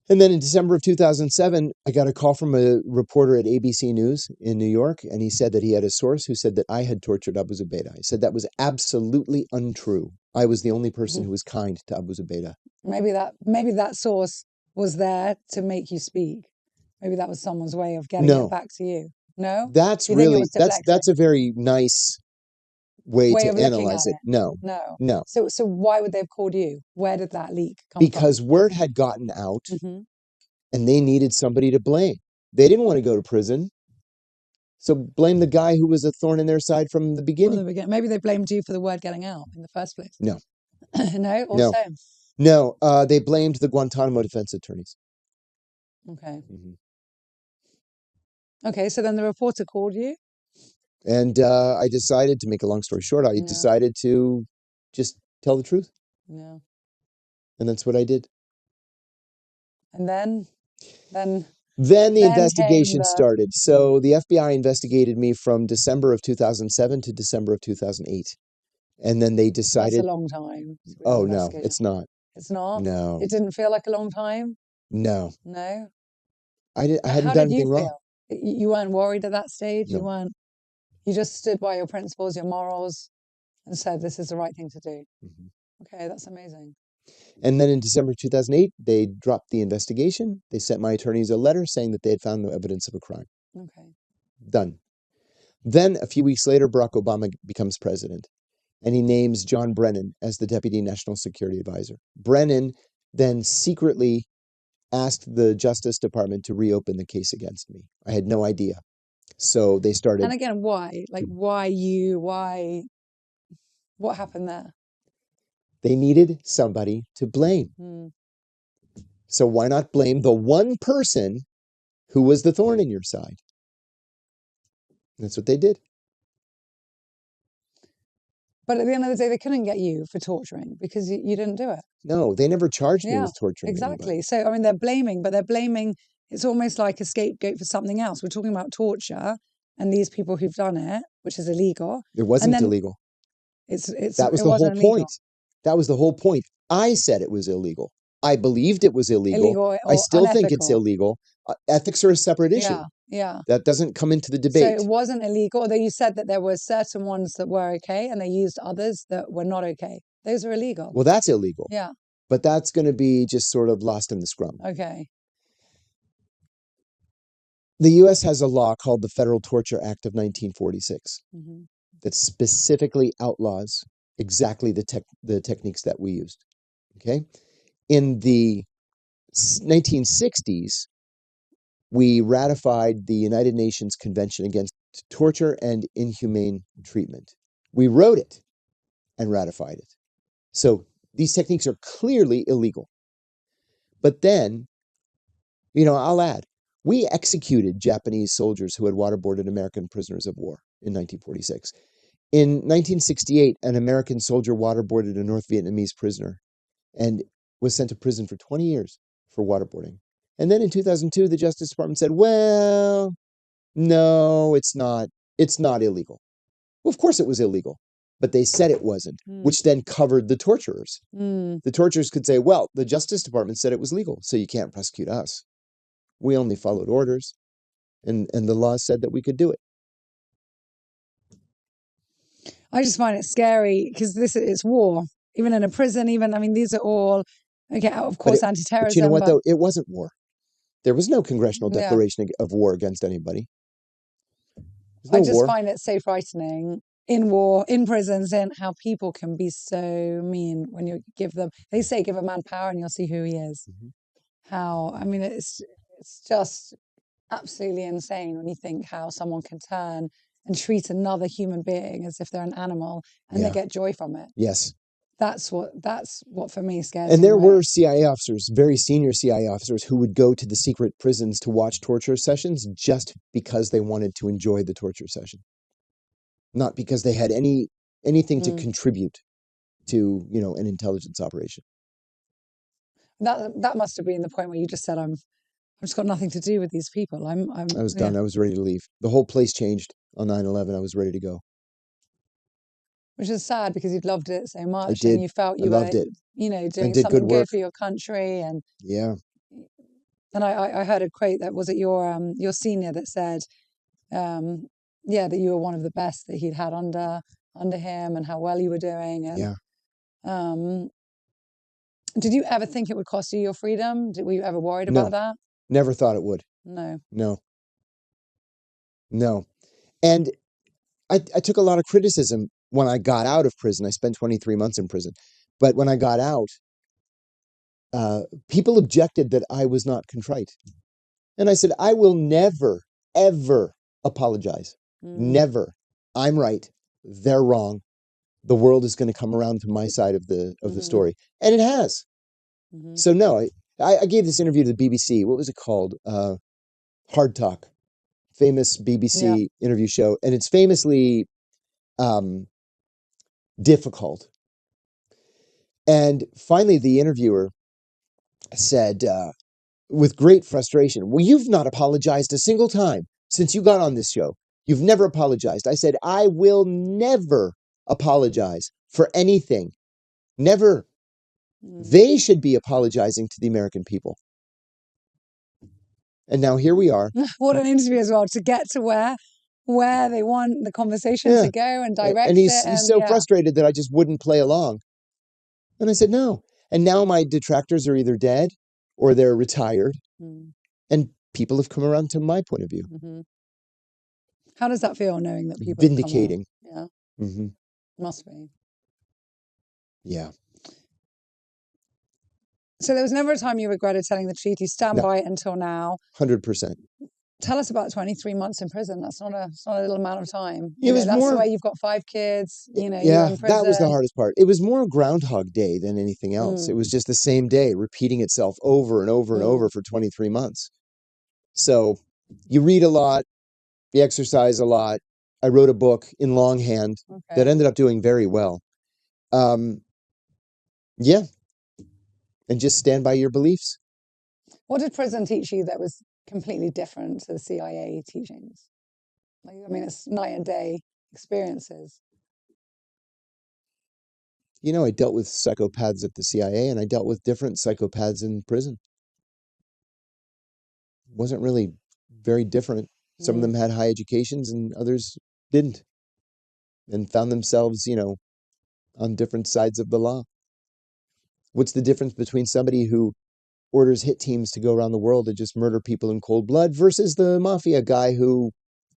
And then in December of 2007, I got a call from a reporter at ABC News in New York, and he said that he had a source who said that I had tortured Abu Zubaydah. He said that was absolutely untrue. I was the only person who was kind to Abu Zubaydah. Maybe that source was there to make you speak. Maybe that was someone's way of getting it back to you. No? That's a very nice way to analyze it. No. So why would they have called you? Where did that leak come from? Because word had gotten out and they needed somebody to blame. They didn't want to go to prison. So blame the guy who was a thorn in their side from the beginning. Maybe they blamed you for the word getting out in the first place. No. No? Also? No. They blamed the Guantanamo defense attorneys. Okay. Okay, so then the reporter called you? And I decided, to make a long story short, I decided to just tell the truth. Yeah. And that's what I did. And then the investigation started. So the FBI investigated me from December of 2007 to December of 2008. And then they decided... That's a long time. Oh, no, it's not. It's not? No. It didn't feel like a long time? No. No? I hadn't done anything wrong. You weren't worried at that stage? No. You just stood by your principles, your morals, and said, this is the right thing to do. Okay, that's amazing. And then in December 2008, they dropped the investigation. They sent my attorneys a letter saying that they had found no evidence of a crime. Okay. Done. Then a few weeks later, Barack Obama becomes president, and he names John Brennan as the Deputy National Security Advisor. Brennan then secretly asked the Justice Department to reopen the case against me. I had no idea. So they started... And again, why? Like, why you? Why? What happened there? They needed somebody to blame. So why not blame the one person who was the thorn in your side? That's what they did. But at the end of the day, they couldn't get you for torturing because you didn't do it. No, they never charged me with torturing. Exactly. Anybody. So, I mean, they're blaming, it's almost like a scapegoat for something else. We're talking about torture and these people who've done it, which is illegal. It wasn't illegal. That was the whole point. That was the whole point. I said it was illegal. I believed it was illegal. I still think it's illegal. Ethics are a separate issue. Yeah. That doesn't come into the debate. So it wasn't illegal, although you said that there were certain ones that were okay and they used others that were not okay. Those are illegal. Well, that's illegal. Yeah. But that's going to be just sort of lost in the scrum. Okay. The U.S. has a law called the Federal Torture Act of 1946 that specifically outlaws exactly the techniques that we used. Okay? In the 1960s, we ratified the United Nations Convention against torture and inhumane treatment. We wrote it and ratified it. So these techniques are clearly illegal. But then, I'll add, we executed Japanese soldiers who had waterboarded American prisoners of war in 1946. In 1968, an American soldier waterboarded a North Vietnamese prisoner and was sent to prison for 20 years for waterboarding. And then in 2002, the Justice Department said, well, no, it's not illegal. Well, of course it was illegal, but they said it wasn't, which then covered the torturers. The torturers could say, well, the Justice Department said it was legal, so you can't prosecute us. We only followed orders, and the law said that we could do it. I just find it scary because it's war. Even in a prison, these are all, okay, of course, anti-terrorism. But you know what, though? It wasn't war. There was no congressional declaration of war against anybody. I just find it so frightening in war, in prisons, in how people can be so mean when you give them, they say give a man power and you'll see who he is. It's just absolutely insane when you think how someone can turn and treat another human being as if they're an animal and they get joy from it. Yes. That's what for me scares me. And there were CIA officers, very senior CIA officers, who would go to the secret prisons to watch torture sessions just because they wanted to enjoy the torture session. Not because they had anything to contribute to, an intelligence operation. That must have been the point where you just said, I've just got nothing to do with these people. I was done. I was ready to leave. The whole place changed on 9/11. I was ready to go. Which is sad because you'd loved it so much. I did. And you felt you loved were, it. doing something good for your country. And And I heard a quote that was it your senior that said, that you were one of the best that he'd had under him and how well you were doing. And, did you ever think it would cost you your freedom? Were you ever worried about that? Never thought it would. No. And I took a lot of criticism when I got out of prison. I spent 23 months in prison. But when I got out, people objected that I was not contrite. And I said, I will never, ever apologize. Never. I'm right. They're wrong. The world is going to come around to my side of the story. And it has. So no, I gave this interview to the BBC. What was it called? Hard Talk. Famous BBC interview show. And it's famously difficult. And finally, the interviewer said, with great frustration, well, you've not apologized a single time since you got on this show. You've never apologized. I said, I will never apologize for anything. Never. They should be apologizing to the American people. And now here we are. What an interview as well, to get to where they want the conversation to go and direct and he's so frustrated that I just wouldn't play along. And I said, no. And now my detractors are either dead or they're retired. And people have come around to my point of view. How does that feel, knowing that people vindicating? Have come on? Must be. Yeah. So there was never a time you regretted telling the truth. You stand by it until now. 100%. Tell us about 23 months in prison. That's not a little amount of time. That's the way you've got 5 kids. You're in prison. That was the hardest part. It was more Groundhog Day than anything else. It was just the same day repeating itself over and over and over for 23 months. So you read a lot, you exercise a lot. I wrote a book in longhand that ended up doing very well. And just stand by your beliefs. What did prison teach you that was completely different to the CIA teachings? It's night and day experiences. I dealt with psychopaths at the CIA and I dealt with different psychopaths in prison. It wasn't really very different. Some of them had high educations and others didn't. And found themselves, on different sides of the law. What's the difference between somebody who orders hit teams to go around the world and just murder people in cold blood versus the mafia guy who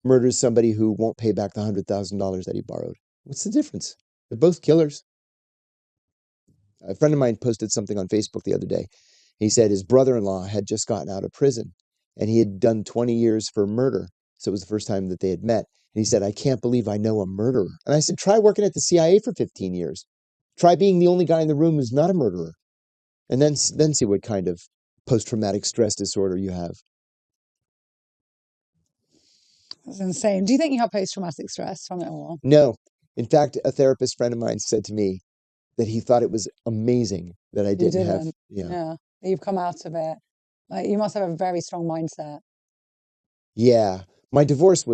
murders somebody who won't pay back the $100,000 that he borrowed? What's the difference? They're both killers. A friend of mine posted something on Facebook the other day. He said his brother-in-law had just gotten out of prison and he had done 20 years for murder. So it was the first time that they had met. And he said, I can't believe I know a murderer. And I said, try working at the CIA for 15 years. Try being the only guy in the room who's not a murderer. And then see what kind of post-traumatic stress disorder you have. That's insane. Do you think you have post-traumatic stress from it all? No. In fact, a therapist friend of mine said to me that he thought it was amazing that I didn't have. Yeah. You've come out of it. Like, you must have a very strong mindset. Yeah. My divorce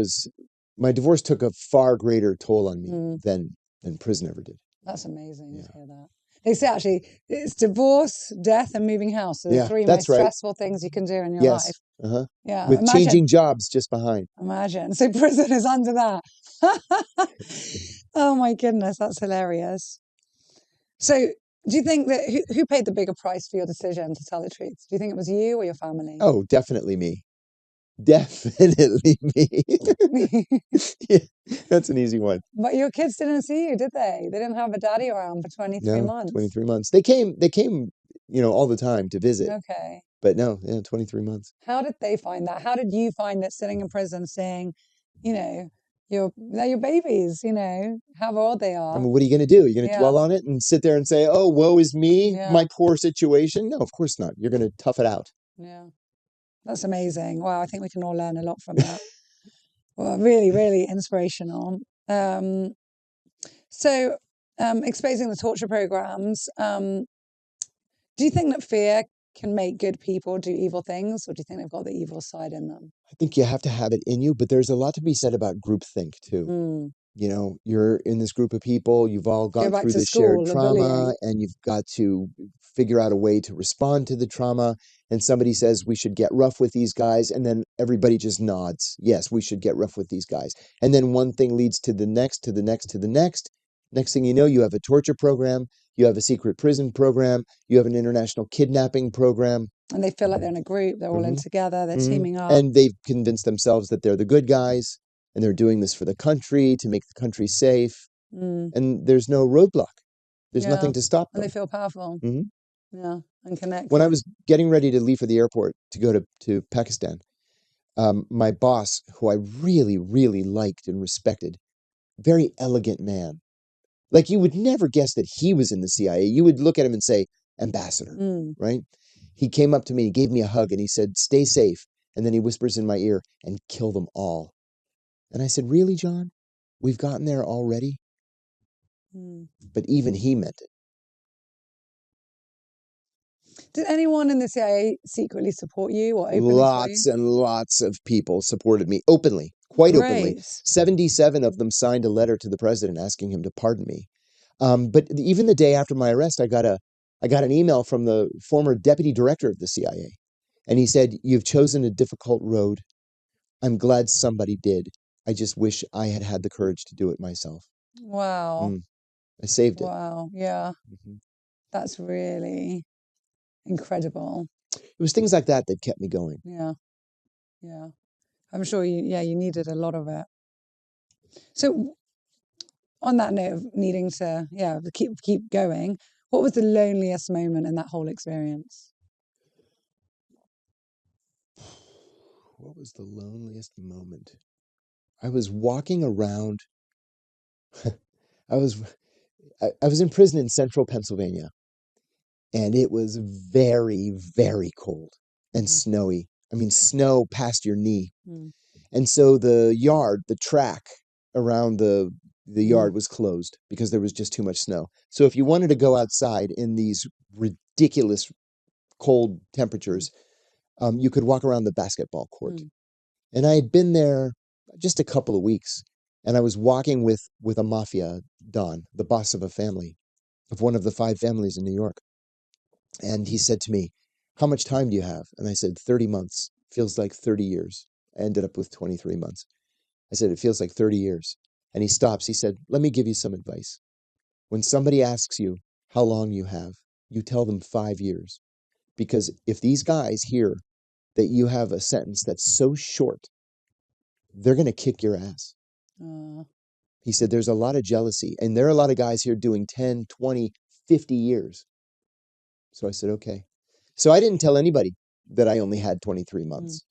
took a far greater toll on me than prison ever did. That's amazing to hear that. They say actually it's divorce, death, and moving house are the three most stressful things you can do in your life. Uh-huh. Yeah. With changing jobs just behind. Imagine. So prison is under that. Oh my goodness, that's hilarious. So do you think that who paid the bigger price for your decision, to tell the truth? Do you think it was you or your family? Oh, definitely me. Definitely me. Yeah, that's an easy one. But your kids didn't see you, did they? They didn't have a daddy around for 23 months. 23 months. They came, all the time to visit. Okay. But no, 23 months. How did they find that? How did you find it sitting in prison saying, they're your babies, how old they are? I mean, what are you going to do? You're going to dwell on it and sit there and say, oh, woe is me, my poor situation? No, of course not. You're going to tough it out. Yeah. That's amazing. Wow, I think we can all learn a lot from that. Well, really, really inspirational. So, exposing the torture programs, do you think that fear can make good people do evil things, or do you think they've got the evil side in them? I think you have to have it in you, but there's a lot to be said about groupthink too. You're in this group of people, you've all gone through the shared trauma, and you've got to figure out a way to respond to the trauma. And somebody says, we should get rough with these guys. And then everybody just nods. Yes, we should get rough with these guys. And then one thing leads to the next, to the next, to the next. Next thing you know, you have a torture program. You have a secret prison program. You have an international kidnapping program. And they feel like they're in a group. They're all in together. They're teaming up. And they've convinced themselves that they're the good guys. And they're doing this for the country, to make the country safe. And there's no roadblock. There's nothing to stop them. And they feel powerful. Yeah, and connected. When I was getting ready to leave for the airport to go to Pakistan, my boss, who I really, really liked and respected, very elegant man. Like, you would never guess that he was in the CIA. You would look at him and say, ambassador, right? He came up to me, he gave me a hug, and he said, stay safe. And then he whispers in my ear, and kill them all. And I said, really, John? We've gotten there already? But even he meant it. Did anyone in the CIA secretly support you or openly? Lots and lots of people supported me openly, quite openly. 77 of them signed a letter to the president asking him to pardon me. But even the day after my arrest, I got an email from the former deputy director of the CIA. And he said, you've chosen a difficult road. I'm glad somebody did. I just wish I had had the courage to do it myself. Wow. I saved it. Wow. Yeah. That's really incredible. It was things like that that kept me going. Yeah. Yeah. I'm sure you needed a lot of it. So on that note of needing to, keep going, what was the loneliest moment in that whole experience? What was the loneliest moment? I was walking around. I was in prison in central Pennsylvania, and it was very, very cold and snowy. I mean, snow past your knee. And so the track around the yard was closed because there was just too much snow. So if you wanted to go outside in these ridiculous cold temperatures, you could walk around the basketball court. And I had been there just a couple of weeks, and I was walking with a mafia don, the boss of a family, of one of the 5 families in New York. And he said to me, how much time do you have? And I said, 30 months. Feels like 30 years. I ended up with 23 months. I said, it feels like 30 years. And he stops. He said, let me give you some advice. When somebody asks you how long you have, you tell them 5 years. Because if these guys hear that you have a sentence that's so short, they're going to kick your ass. He said, there's a lot of jealousy. And there are a lot of guys here doing 10, 20, 50 years. So I said, okay. So I didn't tell anybody that I only had 23 months.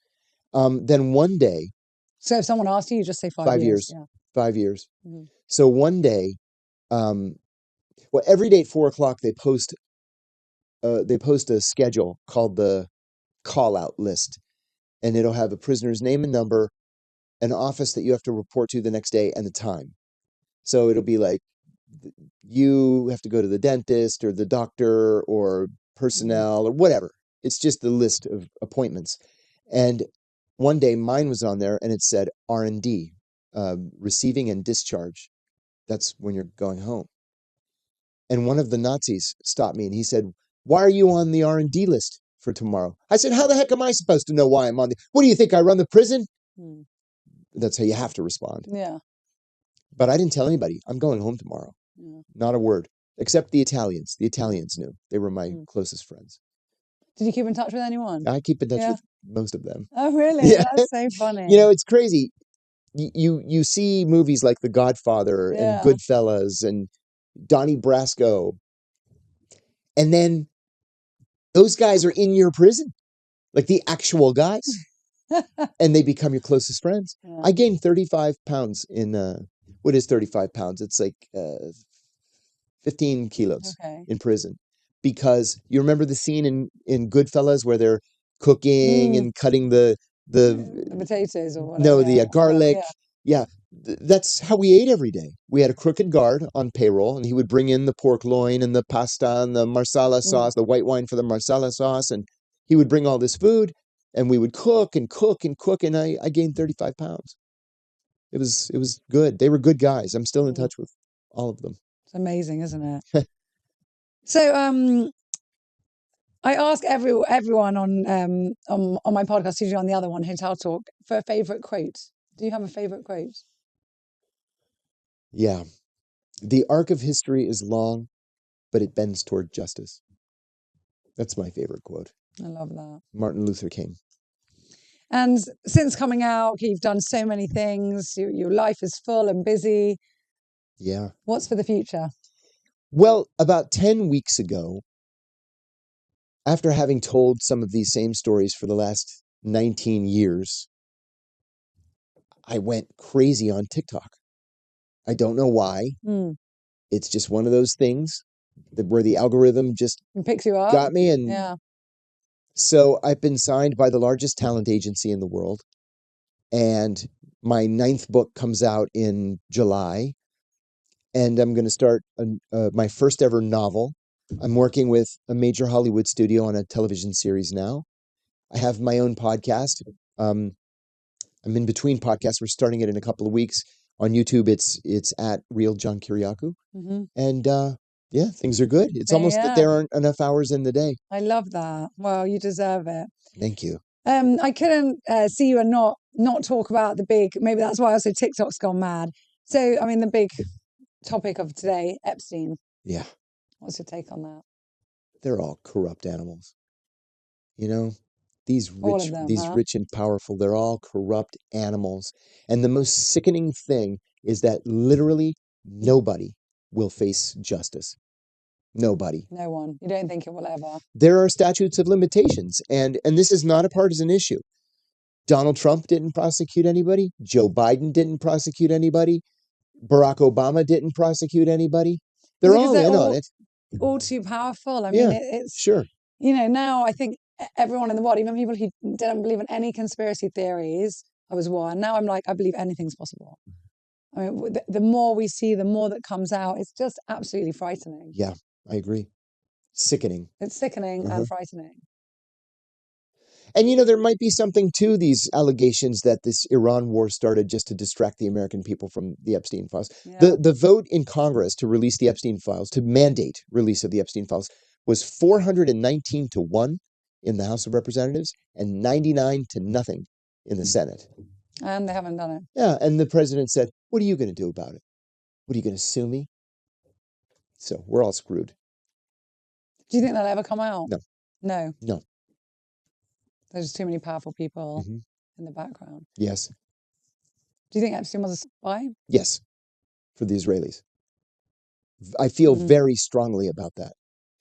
Then one day, So if someone asked you, you just say 5 years. Yeah. 5 years. Mm-hmm. So one day, well, every day at 4:00 they post a schedule called the call out list, and it'll have a prisoner's name and number, an office that you have to report to the next day, and the time. So it'll be like, you have to go to the dentist or the doctor or personnel or whatever. It's just the list of appointments. And one day mine was on there and it said R&D, receiving and discharge. That's when you're going home. And one of the Nazis stopped me and he said, "Why are you on the R&D list for tomorrow?" I said, "How the heck am I supposed to know why I'm on the... What do you think, I run the prison?" That's how you have to respond. Yeah. But I didn't tell anybody. I'm going home tomorrow. Yeah. Not a word. Except the Italians. The Italians knew. They were my closest friends. Did you keep in touch with anyone? I keep in touch with most of them. Oh, really? Yeah. That's so funny. You know, it's crazy. You see movies like The Godfather and Goodfellas and Donnie Brasco. And then those guys are in your prison. Like the actual guys. And they become your closest friends. Yeah. I gained 35 pounds in... what is 35 pounds? It's like 15 kilos in prison. Because you remember the scene in Goodfellas where they're cooking and cutting the potatoes or whatever. No, the garlic. Yeah. That's how we ate every day. We had a crooked guard on payroll, and he would bring in the pork loin and the pasta and the marsala sauce, the white wine for the marsala sauce, and he would bring all this food, and we would cook and cook and cook, and I gained 35 pounds. It was good. They were good guys. I'm still in touch with all of them. It's amazing, isn't it? So I ask everyone on my podcast, usually on the other one, Hotel Talk, for a favorite quote. Do you have a favorite quote? Yeah. The arc of history is long, but it bends toward justice. That's my favorite quote. I love that. Martin Luther King. And since coming out, you've done so many things. Your life is full and busy. Yeah. What's for the future? Well, about 10 weeks ago, after having told some of these same stories for the last 19 years, I went crazy on TikTok. I don't know why. It's just one of those things where the algorithm just picks you up. Got me. And so I've been signed by the largest talent agency in the world. And my 9th book comes out in July. And I'm going to start my first ever novel. I'm working with a major Hollywood studio on a television series now. I have my own podcast. I'm in between podcasts. We're starting it in a couple of weeks. On YouTube, it's at Real John Kiriakou. And yeah, things are good. It's almost that there aren't enough hours in the day. I love that. Well, you deserve it. Thank you. I couldn't see you and not talk about the big, maybe that's why also TikTok's gone mad. So, I mean, the big topic of today, Epstein. Yeah. What's your take on that? They're all corrupt animals. You know, these rich and powerful, they're all corrupt animals. And the most sickening thing is that literally nobody will face justice. Nobody. No one. You don't think it will ever? There are statutes of limitations, and this is not a partisan issue. Donald Trump didn't prosecute anybody. Joe Biden didn't prosecute anybody. Barack Obama didn't prosecute anybody. They're all in on it. All too powerful. I mean, it's sure. You know, now I think everyone in the world, even people who didn't believe in any conspiracy theories, I was one. Now I'm like, I believe anything's possible. I mean, the more we see, the more that comes out. It's just absolutely frightening. Yeah, I agree. Sickening. It's sickening and frightening. And, you know, there might be something to these allegations that this Iran war started just to distract the American people from the Epstein files. Yeah. The vote in Congress to release the Epstein files, to mandate release of the Epstein files, was 419 to 1 in the House of Representatives and 99 to nothing in the Senate. And they haven't done it. Yeah, and the president said, "What are you going to do about it? What are you going to sue me?" So we're all screwed. Do you think they'll ever come out? No. No. No. There's just too many powerful people in the background. Yes. Do you think Epstein was a spy? Yes, for the Israelis. I feel very strongly about that.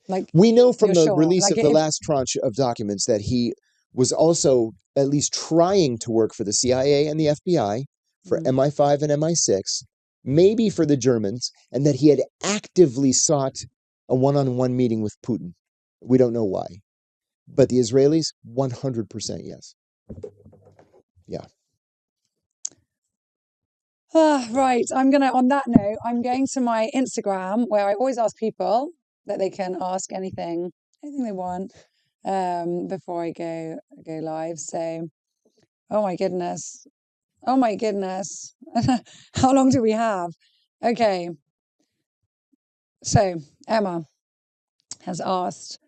Like, we know from the release of the last tranche of documents that he was also at least trying to work for the CIA and the FBI, for MI5 and MI6, maybe for the Germans, and that he had actively sought a one-on-one meeting with Putin. We don't know why. But the Israelis, 100% yes. Yeah. Right. On that note, I'm going to my Instagram where I always ask people that they can ask anything they want before I go live. So, oh my goodness. Oh my goodness. How long do we have? Okay. So, Emma has asked,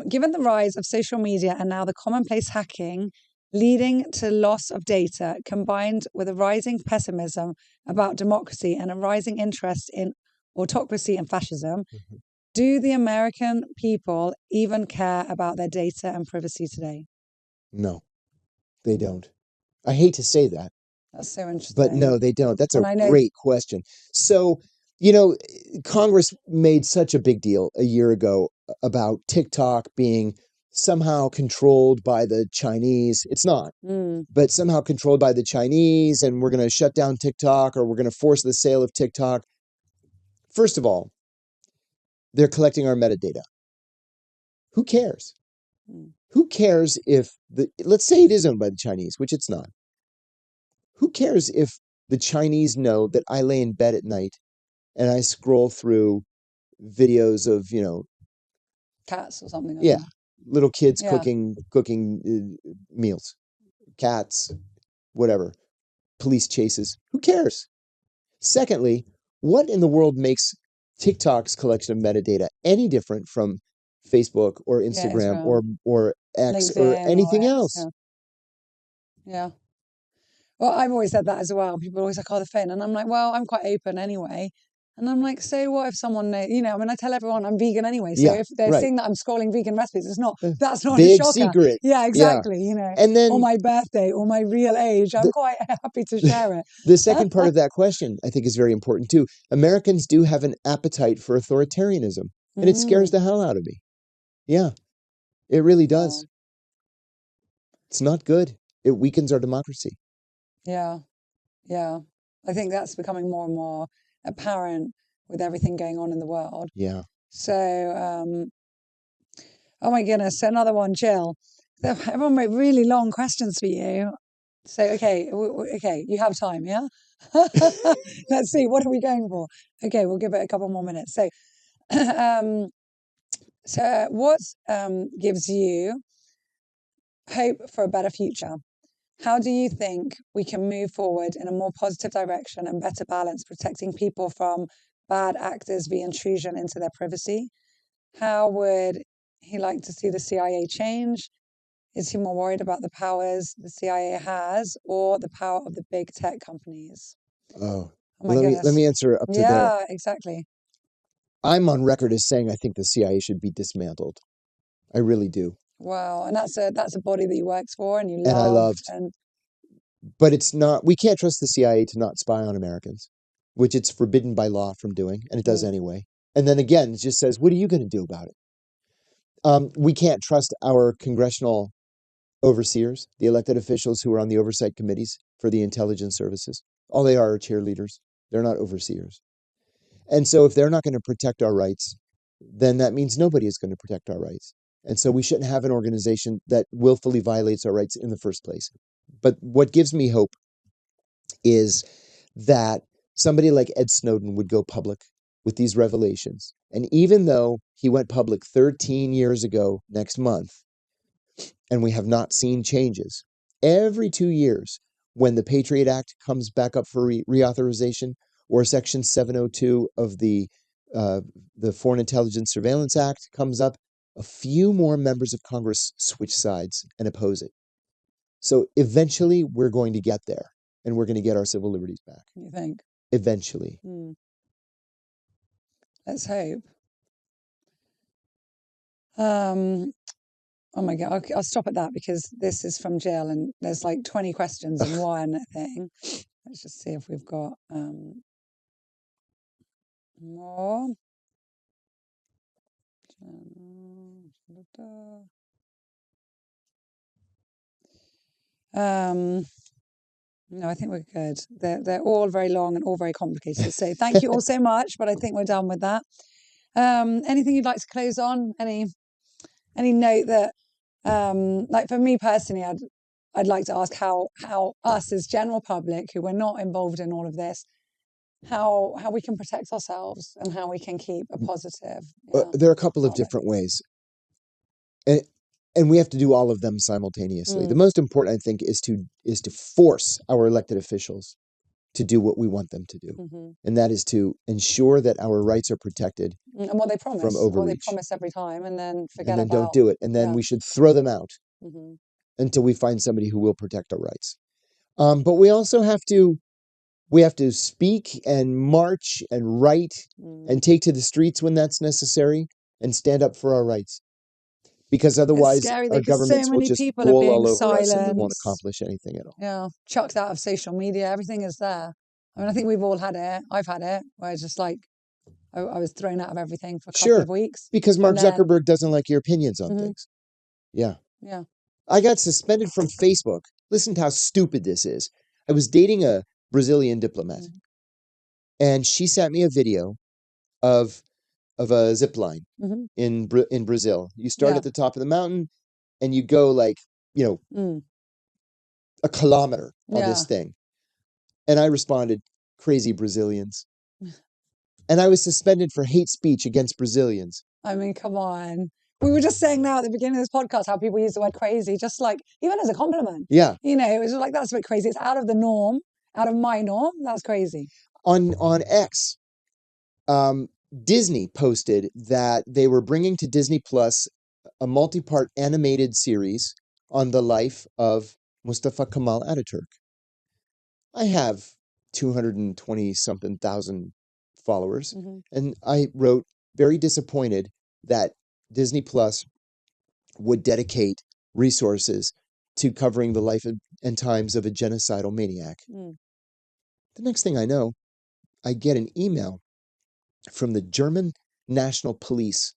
given the rise of social media and now the commonplace hacking leading to loss of data, combined with a rising pessimism about democracy and a rising interest in autocracy and fascism, do the American people even care about their data and privacy today? No, they don't. I hate to say that. That's so interesting. But no, they don't. That's a great question. So, you know, Congress made such a big deal a year ago about TikTok being somehow controlled by the Chinese. It's not, but somehow controlled by the Chinese, and we're going to shut down TikTok, or we're going to force the sale of TikTok. First of all, they're collecting our metadata. Who cares? Who cares if let's say it is owned by the Chinese, which it's not. Who cares if the Chinese know that I lay in bed at night and I scroll through videos of, cats or something? Yeah, little kids cooking meals, cats, whatever, police chases. Who cares? Secondly, what in the world makes TikTok's collection of metadata any different from Facebook or Instagram or X or anything else? Yeah. Well, I've always said that as well. People are always like, oh, the phone. And I'm like, well, I'm quite open anyway. And I'm like, so what if someone knows, I tell everyone I'm vegan anyway. So if they're seeing that I'm scrolling vegan recipes, that's not big a shocker. Secret. Yeah, exactly. And then, or my birthday or my real age, I'm quite happy to share it. The second part of that question, I think, is very important too. Americans do have an appetite for authoritarianism, and it scares the hell out of me. Yeah, it really does. It's not good. It weakens our democracy. Yeah. Yeah. I think that's becoming more and more apparent with everything going on in the world. Yeah. So, oh my goodness, another one, Jill. Everyone wrote really long questions for you. So, okay, you have time, yeah? Let's see, what are we going for? Okay, we'll give it a couple more minutes. So, what gives you hope for a better future? How do you think we can move forward in a more positive direction and better balance protecting people from bad actors via intrusion into their privacy? How would he like to see the CIA change? Is he more worried about the powers the CIA has or the power of the big tech companies? Oh my goodness. Let me answer up to there. Yeah, exactly. I'm on record as saying I think the CIA should be dismantled. I really do. Wow, and that's a body that you worked for and you loved. And I loved. But it's not. We can't trust the CIA to not spy on Americans, which it's forbidden by law from doing, and it does anyway. And then again, it just says, what are you going to do about it? We can't trust our congressional overseers, the elected officials who are on the oversight committees for the intelligence services. All they are cheerleaders. They're not overseers. And so if they're not going to protect our rights, then that means nobody is going to protect our rights. And so we shouldn't have an organization that willfully violates our rights in the first place. But what gives me hope is that somebody like Ed Snowden would go public with these revelations. And even though he went public 13 years ago next month, and we have not seen changes, every 2 years, when the Patriot Act comes back up for reauthorization, or Section 702 of the Foreign Intelligence Surveillance Act comes up, a few more members of Congress switch sides and oppose it. So eventually we're going to get there, and we're going to get our civil liberties back. You think? Eventually. Let's hope. Oh my God, I'll stop at that because this is from Jill and there's like 20 questions in one thing. Let's just see if we've got more. No, I think we're good. They're all very long and all very complicated. So thank you all so much, but I think we're done with that. Anything you'd like to close on? Any note that, like for me personally, I'd like to ask how us as general public, who we're not involved in all of this, how we can protect ourselves and how we can keep a positive. There are a couple of different ways. And we have to do all of them simultaneously. The most important, I think, is to force our elected officials to do what we want them to do. And that is to ensure that our rights are protected and what they promise, from overreach. What they promise every time, and then forget about. And then don't do it. And then we should throw them out until we find somebody who will protect our rights. But we also have to speak and march and write and take to the streets when that's necessary and stand up for our rights. Because otherwise, our governments will just roll all over us and they won't accomplish anything at all. Yeah, chucked out of social media. Everything is there. I mean, I think we've all had it. I've had it, where it's just like I was thrown out of everything for a couple of weeks. Because Mark Zuckerberg doesn't like your opinions on things. Yeah. Yeah. I got suspended from Facebook. Listen to how stupid this is. I was dating a Brazilian diplomat, and she sent me a video of a zip line in Brazil. You start at the top of the mountain and you go like, a kilometer on this thing. And I responded, crazy Brazilians. And I was suspended for hate speech against Brazilians. I mean, come on. We were just saying now at the beginning of this podcast how people use the word crazy, just like, even as a compliment. Yeah. It was like, that's a bit crazy. It's out of the norm, out of my norm. That's crazy. On X, Disney posted that they were bringing to Disney Plus a multi-part animated series on the life of Mustafa Kemal Ataturk. I have 220-something thousand followers, and I wrote, very disappointed that Disney Plus would dedicate resources to covering the life and times of a genocidal maniac. The next thing I know, I get an email from the German National Police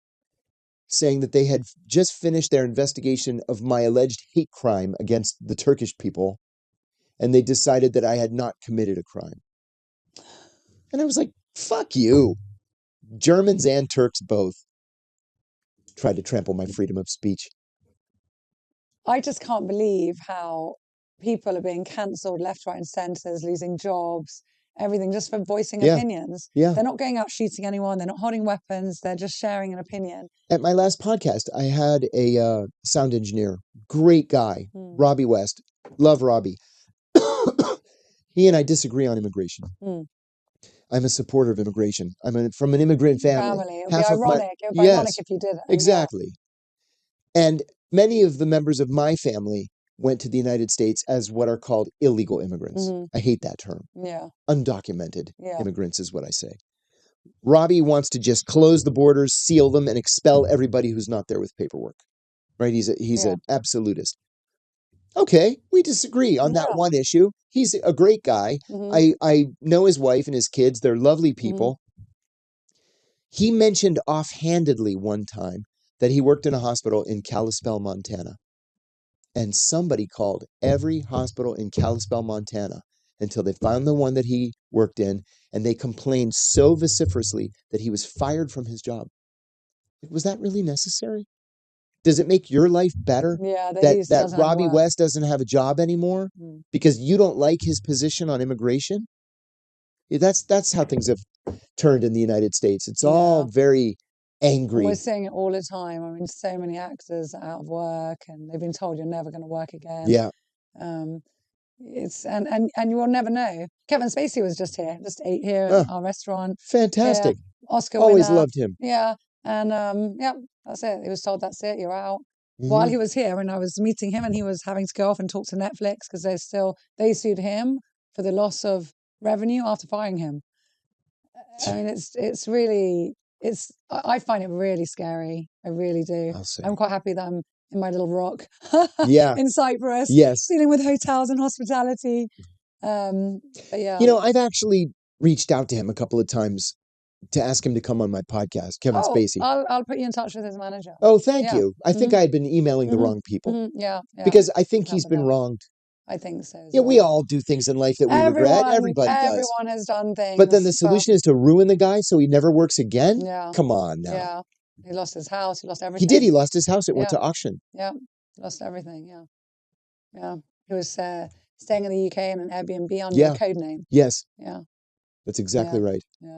saying that they had just finished their investigation of my alleged hate crime against the Turkish people, and they decided that I had not committed a crime. And I was like, fuck you. Germans and Turks both tried to trample my freedom of speech. I just can't believe how people are being cancelled left, right, and centres, losing jobs, everything, just for voicing opinions. Yeah. They're not going out shooting anyone. They're not holding weapons. They're just sharing an opinion. At my last podcast, I had a sound engineer, great guy, Robbie West. Love Robbie. He and I disagree on immigration. I'm a supporter of immigration. I'm from an immigrant family. It would be ironic. It would be ironic if you did it. Exactly. And many of the members of my family went to the United States as what are called illegal immigrants. I hate that term. Yeah. Undocumented immigrants is what I say. Robbie wants to just close the borders, seal them, and expel everybody who's not there with paperwork. Right? He's an absolutist. Okay, we disagree on that one issue. He's a great guy. I know his wife and his kids. They're lovely people. He mentioned offhandedly one time that he worked in a hospital in Kalispell, Montana. And somebody called every hospital in Kalispell, Montana, until they found the one that he worked in, and they complained so vociferously that he was fired from his job. Was that really necessary? Does it make your life better that Robbie West doesn't have a job anymore because you don't like his position on immigration? That's how things have turned in the United States. It's all very angry. We're seeing it all the time. I mean, so many actors are out of work and they've been told you're never going to work again. Yeah. It's and you will never know. Kevin Spacey was just here, just ate here at our restaurant. Fantastic. Oscar Always winner. loved him. Yeah. And that's it. He was told, that's it, you're out. While he was here, and I was meeting him, and he was having to go off and talk to Netflix because they sued him for the loss of revenue after firing him. I mean, it's really, I find it really scary. I really do. I'm quite happy that I'm in my little rock in Cyprus, dealing with hotels and hospitality. But yeah. I've actually reached out to him a couple of times to ask him to come on my podcast, Kevin Spacey. I'll put you in touch with his manager. Oh, thank you. I think I had been emailing the wrong people. Yeah. Because I think he's been wronged. I think so. Yeah, we all do things in life that we regret. Everybody does. Everyone has done things. But then the solution is to ruin the guy so he never works again? Yeah. Come on now. Yeah. He lost his house. He lost everything. He did. He lost his house. It went to auction. Yeah. Lost everything. Yeah. Yeah. He was staying in the UK in an Airbnb under a code name. Yes. Yeah. That's exactly right. Yeah.